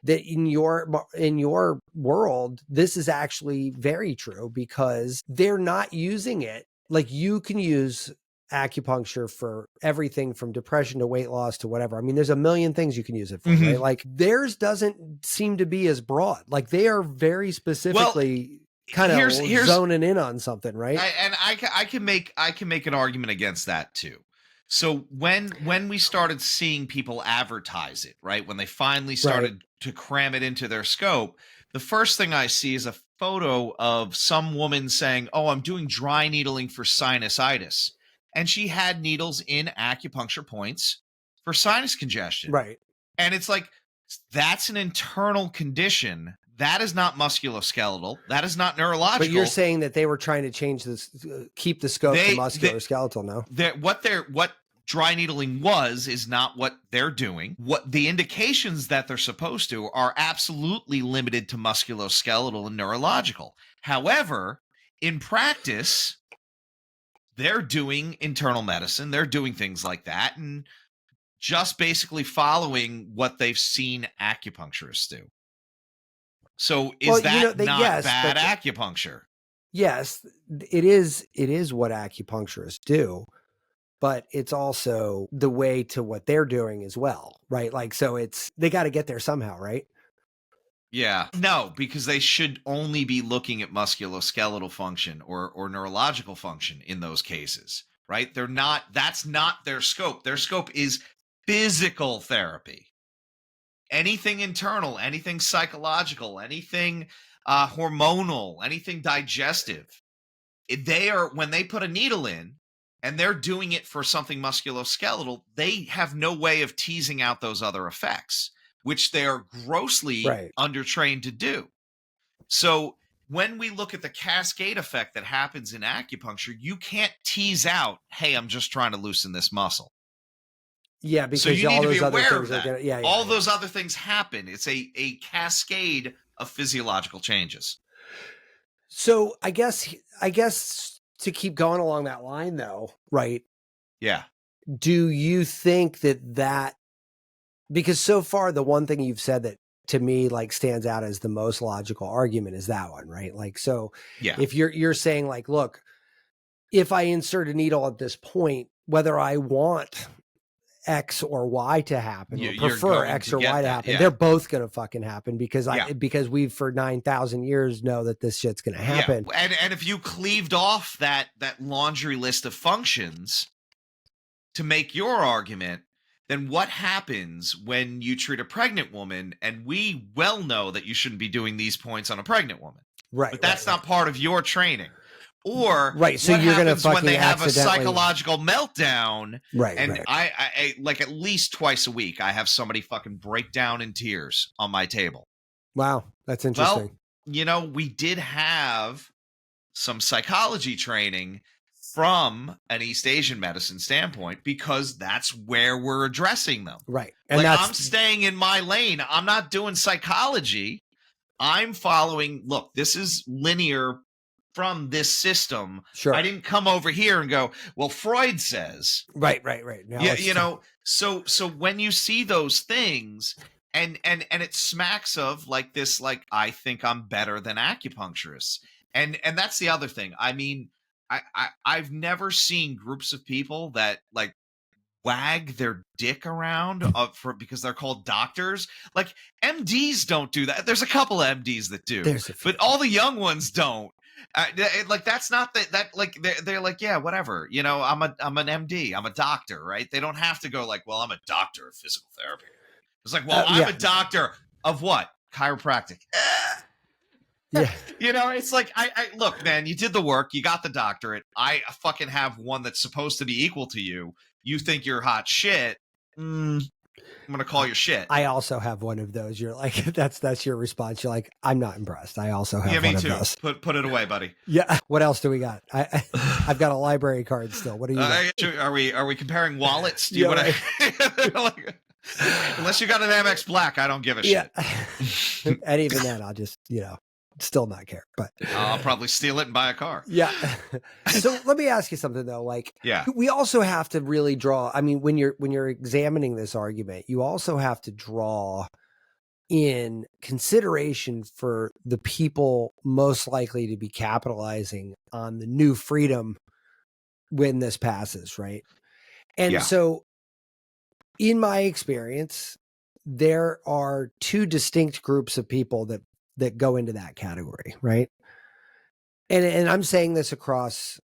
in your world, this is actually very true, because they're not using it. Like, you can use acupuncture for everything from depression to weight loss to whatever. I mean, there's a million things you can use it for, right? Like, theirs doesn't seem to be as broad. Like, they are very specifically kind of zoning in on something, right? I can make an argument against that too. So when we started seeing people advertise it, right? When they finally started to cram it into their scope, the first thing I see is a photo of some woman saying, "Oh, I'm doing dry needling for sinusitis." And she had needles in acupuncture points for sinus congestion. Right. And it's like, that's an internal condition. That is not musculoskeletal. That is not neurological. But you're saying that they were trying to change this, keep the scope to musculoskeletal, no? What dry needling is not what they're doing. What the indications that they're supposed to are absolutely limited to musculoskeletal and neurological. However, in practice, they're doing internal medicine. They're doing things like that and just basically following what they've seen acupuncturists do. So is that not bad acupuncture? Yes, it is. It is what acupuncturists do, but it's also the way to what they're doing as well, right? Like, so they got to get there somehow, right? Yeah. No, because they should only be looking at musculoskeletal function or neurological function in those cases, right? That's not their scope. Their scope is physical therapy. Anything internal, anything psychological, anything hormonal, anything digestive. When they put a needle in and they're doing it for something musculoskeletal, they have no way of teasing out those other effects, which they are grossly undertrained to do. So when we look at the cascade effect that happens in acupuncture, you can't tease out, hey, I'm just trying to loosen this muscle. Yeah, because so you need to be aware of that. All those other things happen. It's a cascade of physiological changes. So I guess to keep going along that line though, right? Yeah. Do you think that because so far the one thing you've said that to me like stands out as the most logical argument is that one, right? Like, so if you're saying like, look, if I insert a needle at this point, whether I want X or Y to happen, or prefer X or Y to happen, they're both going to fucking happen because because we've for 9,000 years know that this shit's going to happen. Yeah. And if you cleaved off that laundry list of functions to make your argument, then what happens when you treat a pregnant woman? And we well know that you shouldn't be doing these points on a pregnant woman, right? But that's not part of your training. Or so you're going to when they have a psychological meltdown, right? And I like at least twice a week, I have somebody fucking break down in tears on my table. Wow, that's interesting. Well, we did have some psychology training from an East Asian medicine standpoint because that's where we're addressing them, right? And like, I'm staying in my lane. I'm not doing psychology. I'm following. Look, this is linear. From this system, I didn't come over here and go, well, Freud says, right. Now so when you see those things, and it smacks of like this, like I think I'm better than acupuncturists, and that's the other thing. I mean, I've never seen groups of people that like wag their dick around because they're called doctors. Like MDs don't do that. There's a couple of MDs that do, but all the young ones don't. Like that's not that like they're like, yeah, whatever, I'm an MD, I'm a doctor, right? They don't have to go like, well, I'm a doctor of physical therapy. It's like, well, I'm a doctor of what? Chiropractic. Yeah. It's like I look, man, you did the work, you got the doctorate. I fucking have one that's supposed to be equal to you. You think you're hot shit. I'm going to call your shit. I also have one of those. You're like, that's your response. You're like, I'm not impressed. I also have one of those. Put it away, buddy. Yeah. What else do we got? I've got a library card still. What do you got? Are we comparing wallets? Do you want to? Unless you got an Amex Black, I don't give a shit. And even then, I'll just, still not care, but I'll probably steal it and buy a car. Yeah. So let me ask you something though. Like, we also have to really draw. I mean, when you're examining this argument, you also have to draw in consideration for the people most likely to be capitalizing on the new freedom when this passes, right? And so, in my experience, there are two distinct groups of people that go into that category, right? And I'm saying this across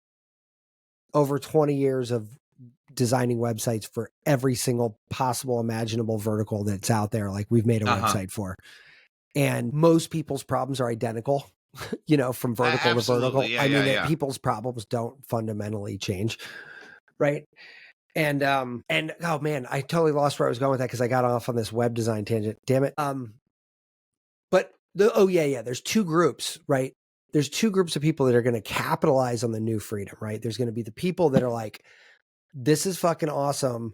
over 20 years of designing websites for every single possible imaginable vertical that's out there. Like we've made a website for, and most people's problems are identical, you know, from vertical to vertical. Yeah, I mean, people's problems don't fundamentally change. Right. And oh man, I totally lost where I was going with that because I got off on this web design tangent. Damn it. But there's two groups, right? There's two groups of people that are going to capitalize on the new freedom, right? There's going to be the people that are like, this is fucking awesome.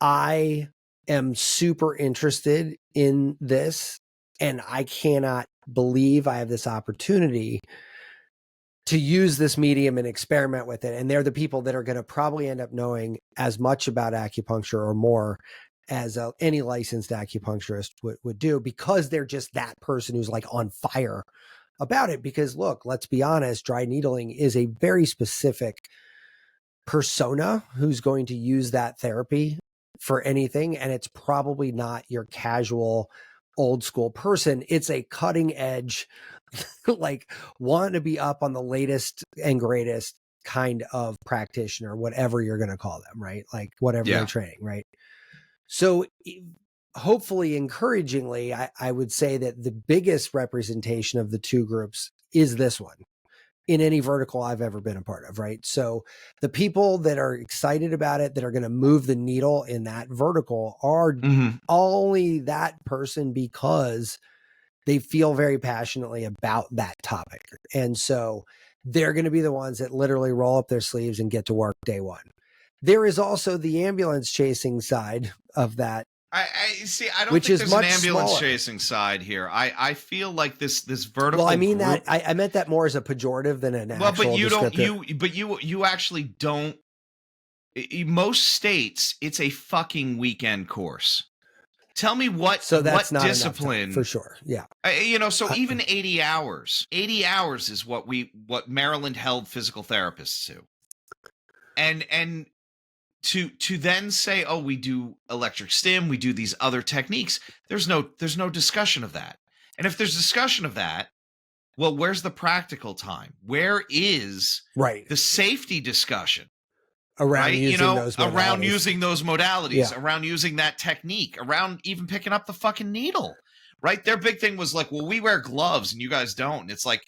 I am super interested in this, and I cannot believe I have this opportunity to use this medium and experiment with it. And they're the people that are going to probably end up knowing as much about acupuncture or more as any licensed acupuncturist would do, because they're just that person who's like on fire about it. Because look, let's be honest, dry needling is a very specific persona who's going to use that therapy for anything. And it's probably not your casual old school person. It's a cutting edge, like want to be up on the latest and greatest kind of practitioner, whatever you're going to call them, right? Like whatever they're training, right? So hopefully, encouragingly, I would say that the biggest representation of the two groups is this one in any vertical I've ever been a part of, right? So the people that are excited about it, that are going to move the needle in that vertical are only that person because they feel very passionately about that topic. And so they're going to be the ones that literally roll up their sleeves and get to work day one. There is also the ambulance chasing side of that. I see. I don't think there's an ambulance chasing side here. I feel like this vertical. Well, I mean that I meant that more as a pejorative than an actual. But you don't. You actually don't. In most states, it's a fucking weekend course. Tell me what. So that's what not discipline for sure. Yeah. So even 80 hours. 80 hours is what Maryland held physical therapists to. And to then say, oh, we do electric stim, we do these other techniques, there's no discussion of that. And if there's discussion of that, well, where's the practical time? Where is the safety discussion around using those modalities? Around using those modalities, around using that technique, around even picking up the fucking needle, right? Their big thing was like, well, we wear gloves and you guys don't. And it's like,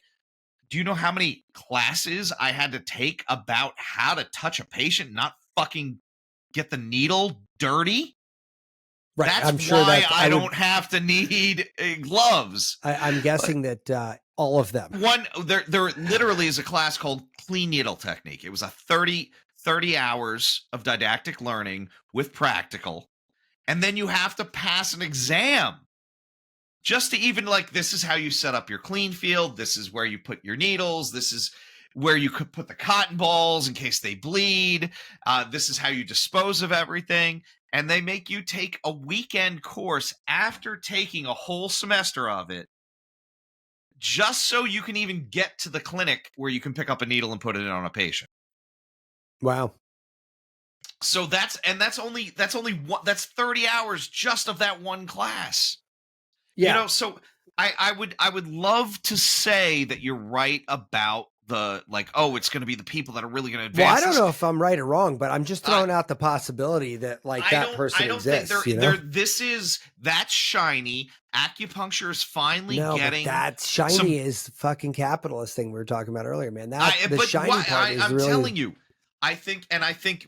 do you know how many classes I had to take about how to touch a patient, not fucking get the needle dirty? Right. That's I'm sure why I don't have to need gloves. I'm guessing that all of them. There literally is a class called Clean Needle Technique. It was a 30 hours of didactic learning with practical. And then you have to pass an exam just to even like, this is how you set up your clean field. This is where you put your needles. This is where you could put the cotton balls in case they bleed. This is how you dispose of everything. And they make you take a weekend course after taking a whole semester of it, just so you can even get to the clinic where you can pick up a needle and put it on a patient. Wow. So that's 30 hours just of that one class. Yeah. So I would love to say that you're right about the like, oh, it's going to be the people that are really going to advance. Well, I don't know if I'm right or wrong, but I'm just throwing out the possibility that like that person exists. That's shiny. Acupuncture is finally getting. That shiny is fucking capitalist thing we were talking about earlier, man. The shiny part is I'm really. telling you, I think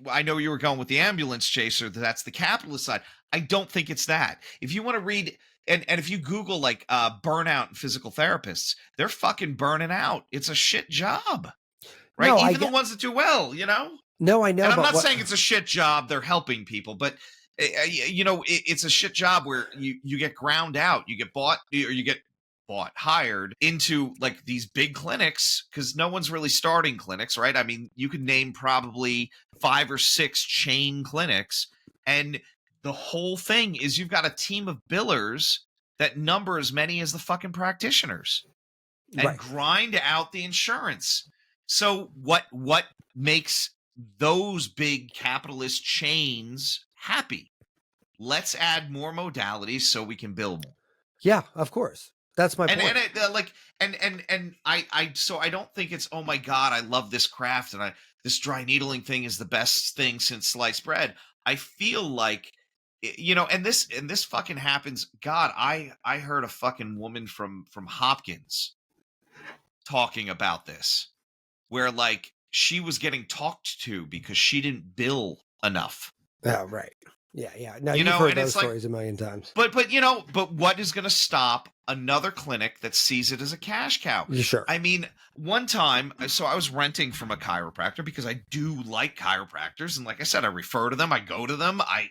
I know you were going with the ambulance chaser. That's the capitalist side. I don't think it's that. If you want to read. And if you Google like burnout and physical therapists, they're fucking burning out. It's a shit job, right? No, even the ones that do well, you know? No, I know. And I'm not saying it's a shit job. They're helping people, but it's a shit job where you get ground out, you get hired into like these big clinics because no one's really starting clinics, right? I mean, you could name probably 5 or 6 chain clinics, and the whole thing is you've got a team of billers that number as many as the fucking practitioners and grind out the insurance. So what makes those big capitalist chains happy? Let's add more modalities so we can bill more. Yeah, of course. That's my point. And it, like, and so I don't think it's, oh my God, I love this craft, and this dry needling thing is the best thing since sliced bread. I feel like, you know, and this fucking happens. God, I heard a fucking woman from Hopkins talking about this, where like she was getting talked to because she didn't bill enough. Oh, right. Yeah. No, you you've know, heard and those it's like, stories a million times. But you know, but what is going to stop another clinic that sees it as a cash cow? Sure. I mean, one time, so I was renting from a chiropractor because I do like chiropractors, and like I said, I refer to them, I go to them. I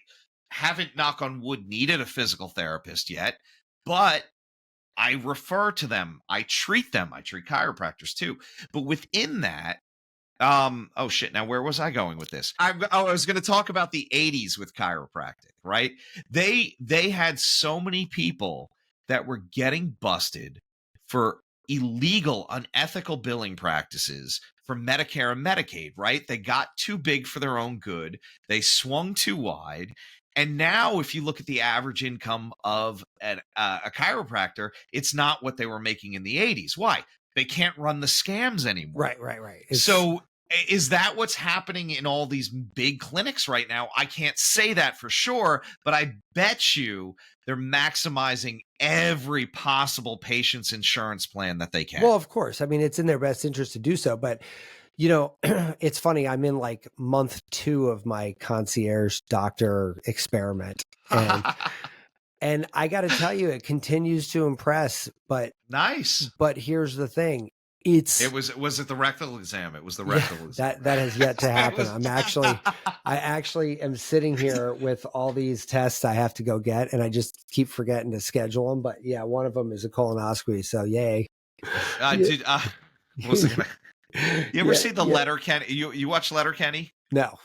haven't, knock on wood, needed a physical therapist yet, but I refer to them. I treat them. I treat chiropractors too. But within that, oh shit, now where was I going with this? I was going to talk about the 80s with chiropractic, right? They had so many people that were getting busted for illegal, unethical billing practices for Medicare and Medicaid, right? They got too big for their own good. They swung too wide. And now if you look at the average income of a chiropractor, it's not what they were making in the 80s. Why? They can't run the scams anymore. Right. So is that what's happening in all these big clinics right now? I can't say that for sure, but I bet you they're maximizing every possible patient's insurance plan that they can. Well, of course. I mean, it's in their best interest to do so. But, you know, it's funny. I'm in like month 2 of my concierge doctor experiment. And I got to tell you, it continues to impress. But nice. But here's the thing. Was it the rectal exam? It was the rectal exam. That has yet to happen. I actually am sitting here with all these tests I have to go get, and I just keep forgetting to schedule them. But yeah, one of them is a colonoscopy. So yay. You ever see the Letterkenny? You watch Letterkenny? No.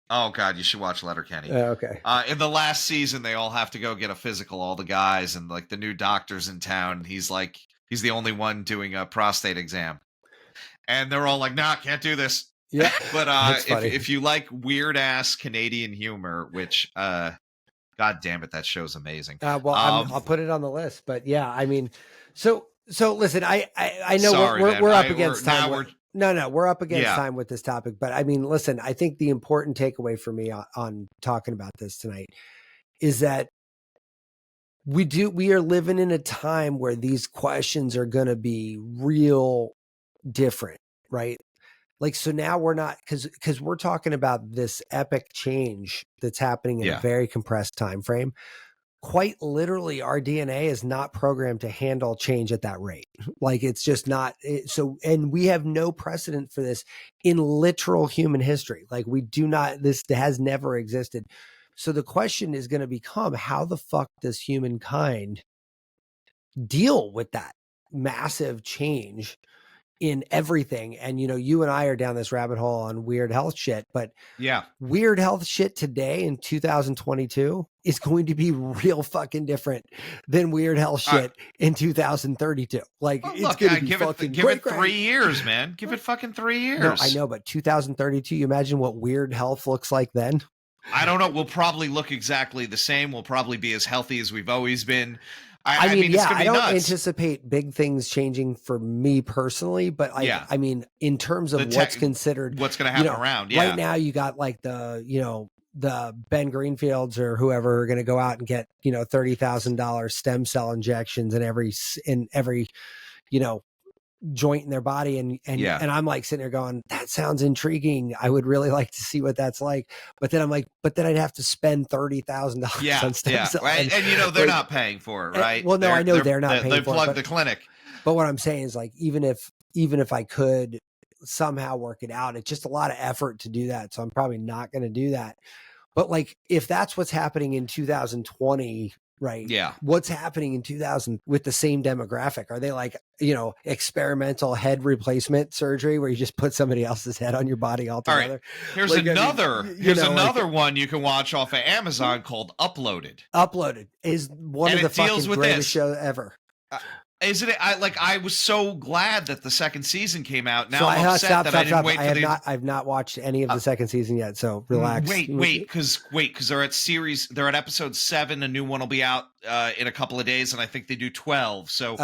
Oh God, you should watch Letterkenny. Okay. In the last season, they all have to go get a physical, all the guys, and like the new doctor's in town. He's the only one doing a prostate exam. And they're all like, nah, can't do this. Yeah. But if you like weird ass Canadian humor, which God damn it, that show's amazing. Well, I'll put it on the list. But yeah, I mean, so listen, I know we're up against time. We're up against time with this topic. But I mean, listen, I think the important takeaway for me on talking about this tonight is that we are living in a time where these questions are going to be real different, right? Like, so now we're not, because we're talking about this epic change that's happening in a very compressed time frame. Quite literally, our DNA is not programmed to handle change at that rate. Like, it's just not. And we have no precedent for this in literal human history. Like, we do not, this has never existed. So the question is going to become, how the fuck does humankind deal with that massive change in everything? And, you know, you and I are down this rabbit hole on weird health shit, but weird health shit today in 2022 is going to be real fucking different than weird health shit in 2032. Like, it's going to be fucking give it 3 years, man. Give it fucking 3 years. No, I know, but 2032, you imagine what weird health looks like then? I don't know. We'll probably look exactly the same. We'll probably be as healthy as we've always been. I mean, I don't anticipate big things changing for me personally, but I mean, in terms of what's considered, what's going to happen around. Yeah. Right now, you got like the Ben Greenfields or whoever are going to go out and get, $30,000 stem cell injections in every joint in their body. And I'm like sitting there going, that sounds intriguing. I would really like to see what that's like. But then I'm like, I'd have to spend $30,000 on stem cell. Right. And they're not paying for it, right? Well, no, I know they're not paying for it. They plug the clinic. But what I'm saying is, like, even if I could somehow work it out, it's just a lot of effort to do that. So I'm probably not going to do that. But like, if that's what's happening in 2020, right? Yeah. What's happening in 2000 with the same demographic? Are they like, experimental head replacement surgery where you just put somebody else's head on your body altogether? All right. Here's another one you can watch off of Amazon called Uploaded. Uploaded is one of the fucking greatest shows ever. Isn't it? I was so glad that the second season came out. Now so I'm upset that I didn't wait for I've not watched any of the second season yet. So relax. Wait, because they're at episode 7. A new one will be out in a couple of days, and I think they do 12. So,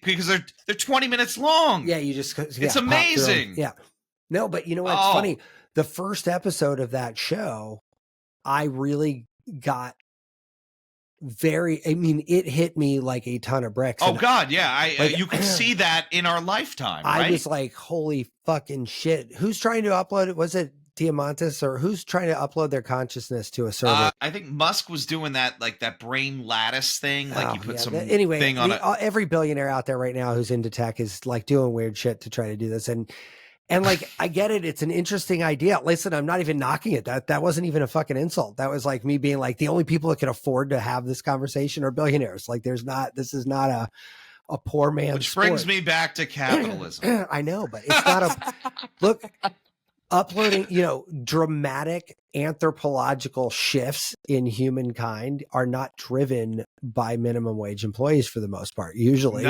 because they're 20 minutes long. Yeah, it's amazing. Yeah, no, but you know what's funny? The first episode of that show, I really got it hit me like a ton of bricks. Oh God, yeah. You could see that in our lifetime, right? I was like, holy fucking shit. Who's trying to upload it? Was it Diamantis, or who's trying to upload their consciousness to a server? I think Musk was doing that, like that brain lattice thing. Like he put some anyway, thing on it. Every billionaire out there right now who's into tech is like doing weird shit to try to do this. And like, I get it. It's an interesting idea. Listen, I'm not even knocking it. That wasn't even a fucking insult. That was like me being like, the only people that can afford to have this conversation are billionaires. Like this is not a poor man's Which brings me back to capitalism. I know, but it's not look, uploading, dramatic anthropological shifts in humankind are not driven by minimum wage employees for the most part. Usually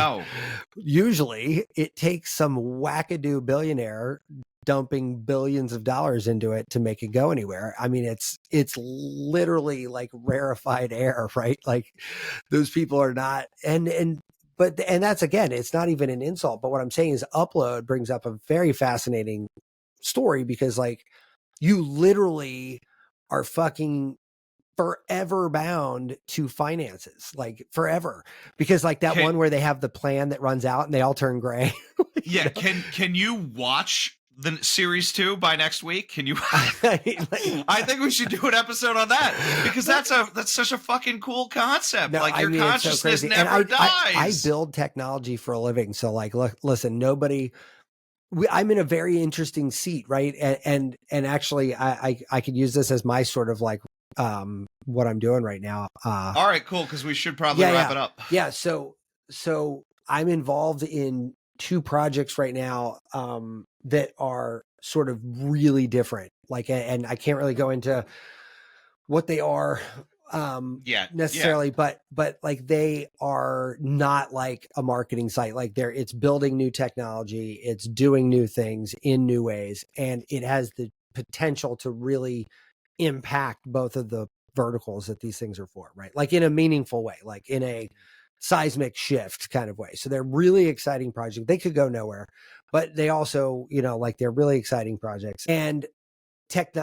it takes some wackadoo billionaire dumping billions of dollars into it to make it go anywhere. I mean, it's literally like rarefied air, right? Like those people are not, and that's, again, it's not even an insult, but what I'm saying is Upload brings up a very fascinating story, because like you literally are fucking forever bound to finances, like forever, because like that one where they have the plan that runs out and they all turn gray. Yeah. Can you watch the series 2 by next week? Can you? I think we should do an episode on that, because that's such a fucking cool concept. No, like your consciousness never dies. I build technology for a living. So like, look, listen, I'm in a very interesting seat, right? And actually, I could use this as my sort of like what I'm doing right now. All right, cool, because we should probably wrap it up. Yeah, so I'm involved in 2 projects right now that are sort of really different. Like, and I can't really go into what they are necessarily, but like they are not like a marketing site. Like it's building new technology, it's doing new things in new ways, and it has the potential to really impact both of the verticals that these things are for, right? Like in a meaningful way, like in a seismic shift kind of way. So they're really exciting projects. They could go nowhere, but they also, like they're really exciting projects. And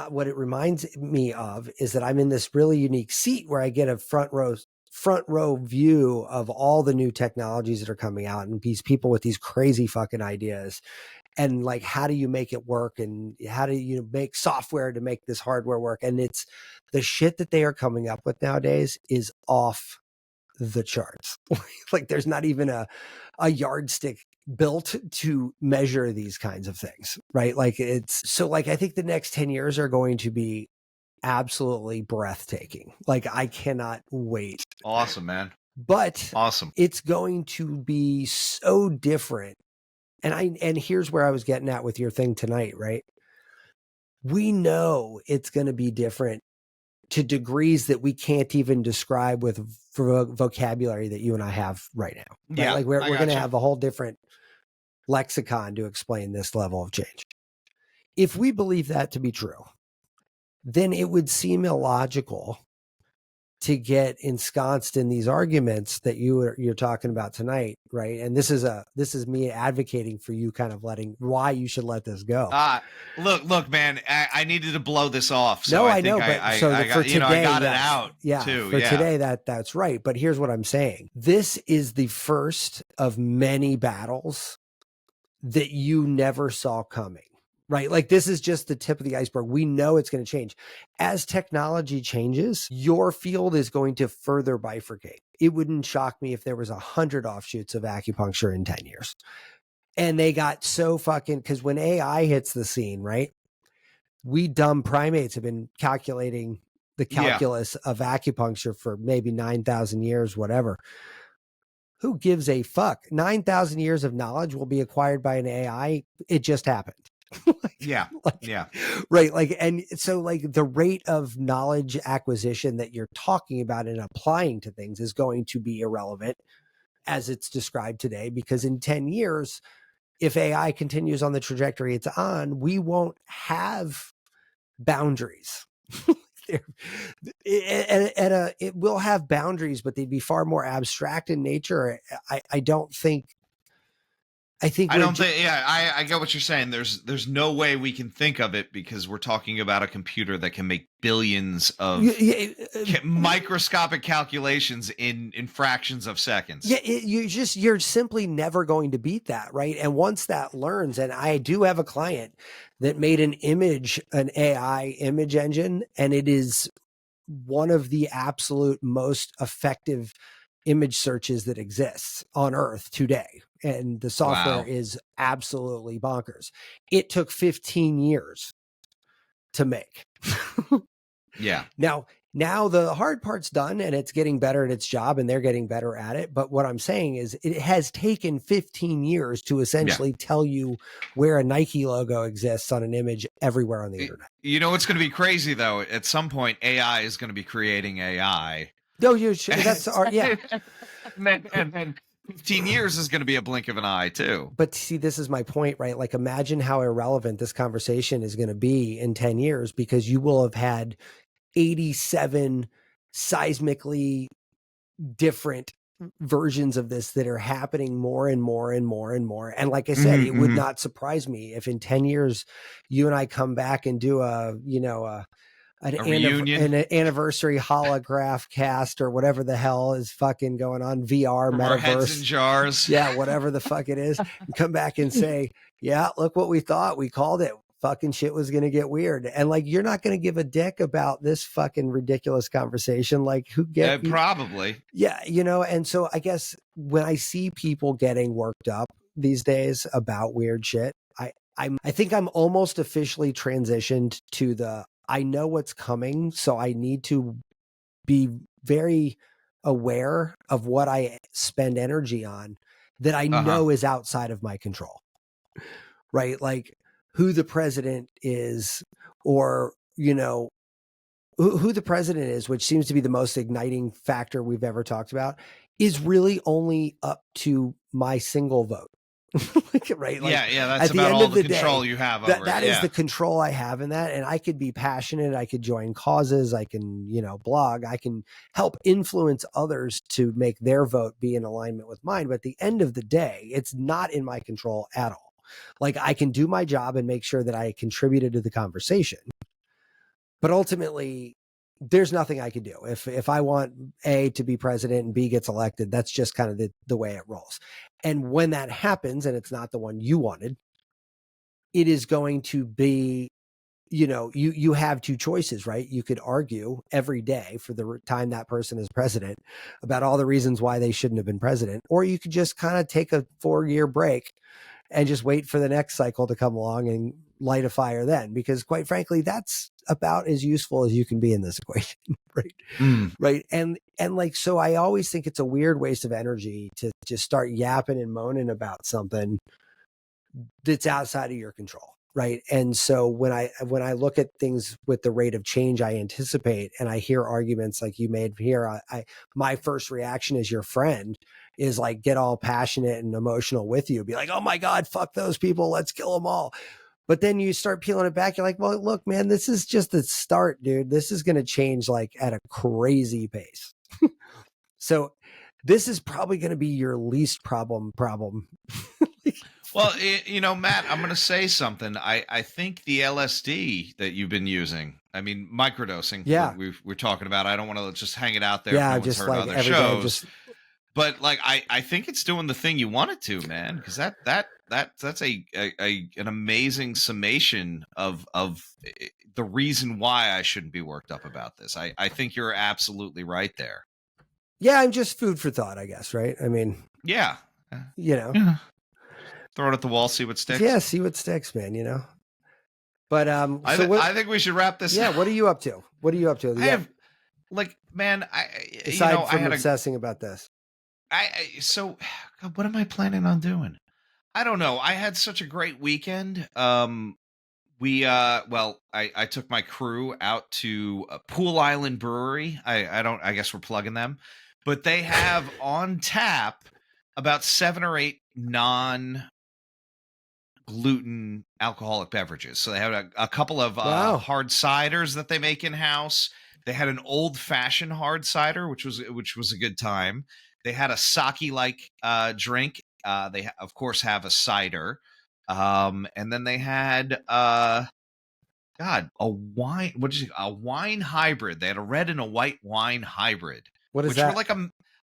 what it reminds me of is that I'm in this really unique seat where I get a front row view of all the new technologies that are coming out, and these people with these crazy fucking ideas, and like, how do you make it work, and how do you make software to make this hardware work? And it's the shit that they are coming up with nowadays is off the charts. Like there's not even a yardstick built to measure these kinds of things, right? Like it's so like, I think the next 10 years are going to be absolutely breathtaking. Like I cannot wait. Awesome, man. But awesome. It's going to be so different. And here's where I was getting at with your thing tonight, right? We know it's going to be different to degrees that we can't even describe with vocabulary that you and I have right now. Right? Yeah. Like we're going to have a whole different lexicon to explain this level of change. If we believe that to be true, then it would seem illogical to get ensconced in these arguments that you're talking about tonight, right? And this is me advocating for you, kind of why you should let this go. Look, man, I needed to blow this off. So I know, but I got it out. Yeah, too. For today, that's right. But here's what I'm saying: this is the first of many battles that you never saw coming. Right? Like this is just the tip of the iceberg. We know it's going to change. As technology changes, your field is going to further bifurcate. It wouldn't shock me if there was 100 offshoots of acupuncture in 10 years. And they got so because when AI hits the scene, right? We dumb primates have been calculating the calculus of acupuncture for maybe 9,000 years, whatever. Who gives a fuck? 9,000 years of knowledge will be acquired by an AI. It just happened. Right. Like, and so like the rate of knowledge acquisition that you're talking about and applying to things is going to be irrelevant as it's described today, because in 10 years, if AI continues on the trajectory it's on, we won't have boundaries. It will have boundaries, but they'd be far more abstract in nature. I don't think. I get what you're saying. There's no way we can think of it because we're talking about a computer that can make billions of microscopic calculations in fractions of seconds. Yeah, you're simply never going to beat that, right? And once that learns, and I do have a client that made an AI image engine, and it is one of the absolute most effective image searches that exists on Earth today. And the software is absolutely bonkers. It took 15 years to make. Yeah. Now the hard part's done, and it's getting better at its job, and they're getting better at it. But what I'm saying is it has taken 15 years to essentially tell you where a Nike logo exists on an image everywhere on the internet. You know what's going to be crazy, though? At some point, AI is going to be creating AI. No, you should. That's yeah. And then 15 years is going to be a blink of an eye, too. But see, this is my point, right? Like, imagine how irrelevant this conversation is going to be in 10 years, because you will have had 87 seismically different versions of this that are happening more and more and more and more. And like I said, it would not surprise me if in 10 years you and I come back and do an anniversary holograph cast or whatever the hell is fucking going on, VR, from metaverse, our heads in jars. Yeah, whatever the fuck it is. And come back and say, yeah, look what we thought. We called it. Fucking shit was going to get weird. And like, you're not going to give a dick about this fucking ridiculous conversation. Like, who gets probably. Yeah. And so I guess when I see people getting worked up these days about weird shit, I think I'm almost officially transitioned to I know what's coming, so I need to be very aware of what I spend energy on that I know is outside of my control. Right? Like who the president is, or, who the president is, which seems to be the most igniting factor we've ever talked about, is really only up to my single vote. Right? Like, yeah, that's about all the control you have over that is the control I have in that. And I could be passionate, I could join causes, I can, blog, I can help influence others to make their vote be in alignment with mine. But at the end of the day, it's not in my control at all. Like, I can do my job and make sure that I contributed to the conversation, but ultimately there's nothing I can do. If I want A to be president and B gets elected, that's just kind of the way it rolls. And when that happens, and it's not the one you wanted, it is going to be, you have two choices, right? You could argue every day for the time that person is president about all the reasons why they shouldn't have been president, or you could just kind of take a 4-year break and just wait for the next cycle to come along and light a fire then, because quite frankly, that's about as useful as you can be in this equation. Right. Right. And like, so I always think it's a weird waste of energy to just start yapping and moaning about something that's outside of your control. Right. And so when I look at things with the rate of change I anticipate, and I hear arguments like you made here, my first reaction as your friend is like, get all passionate and emotional with you, be like, oh my God, fuck those people, let's kill them all. But then you start peeling it back. You're like, well, look, man, this is just the start, dude. This is going to change like at a crazy pace. So this is probably going to be your least problem. Well, Matt, I'm going to say something. I think the LSD that you've been using, I mean, microdosing, we're talking about, I don't want to just hang it out there. Yeah, if no just one's heard like other shows. But like, I think it's doing the thing you want it to, man, because that's an amazing summation of the reason why I shouldn't be worked up about this. I think you're absolutely right there. Yeah, I'm just food for thought, I guess, right? I mean, yeah, throw it at the wall, see what sticks. Yeah, see what sticks, man. But I think we should wrap this. Yeah, what are you up to? Aside from obsessing about this. So what am I planning on doing? I don't know. I had such a great weekend. I took my crew out to Pool Island Brewery. I guess we're plugging them, but they have on tap about 7 or 8 non-gluten alcoholic beverages. So they had a couple of hard ciders that they make in house. They had an old-fashioned hard cider, which was a good time. They had a sake-like drink. They of course have a cider, and then they had a wine. A wine hybrid. They had a red and a white wine hybrid. What is which that? Were like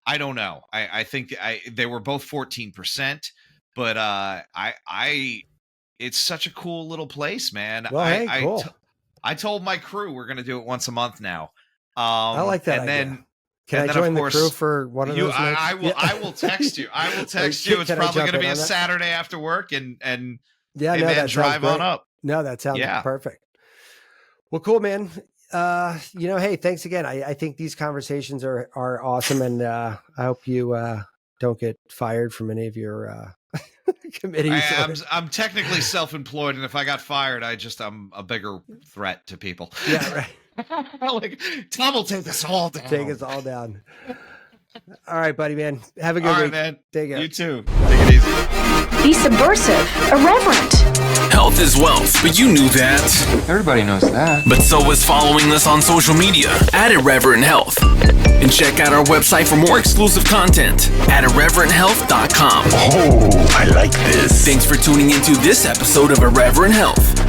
I don't know. I think they were both 14%, but it's such a cool little place, man. Well, cool. I told my crew we're going to do it once a month now. I like that. And idea. then can I join the crew for one of those? I will text you. I will text you. It's probably going to be a Saturday after work, and hey, man, drive on up. No, that sounds perfect. Well, cool, man. Hey, thanks again. I think these conversations are awesome, and I hope you don't get fired from any of your committees. I'm technically self-employed, and if I got fired, I'm a bigger threat to people. Yeah, right. Like, Tom will take us all down. Take us all down. All right, buddy, man. Have a good week, man. Take care. You too. Take it easy. Be subversive, irreverent. Health is wealth, but you knew that. Everybody knows that. But so is following us on social media at Irreverent Health. And check out our website for more exclusive content at irreverenthealth.com. Oh, I like this. Thanks for tuning into this episode of Irreverent Health.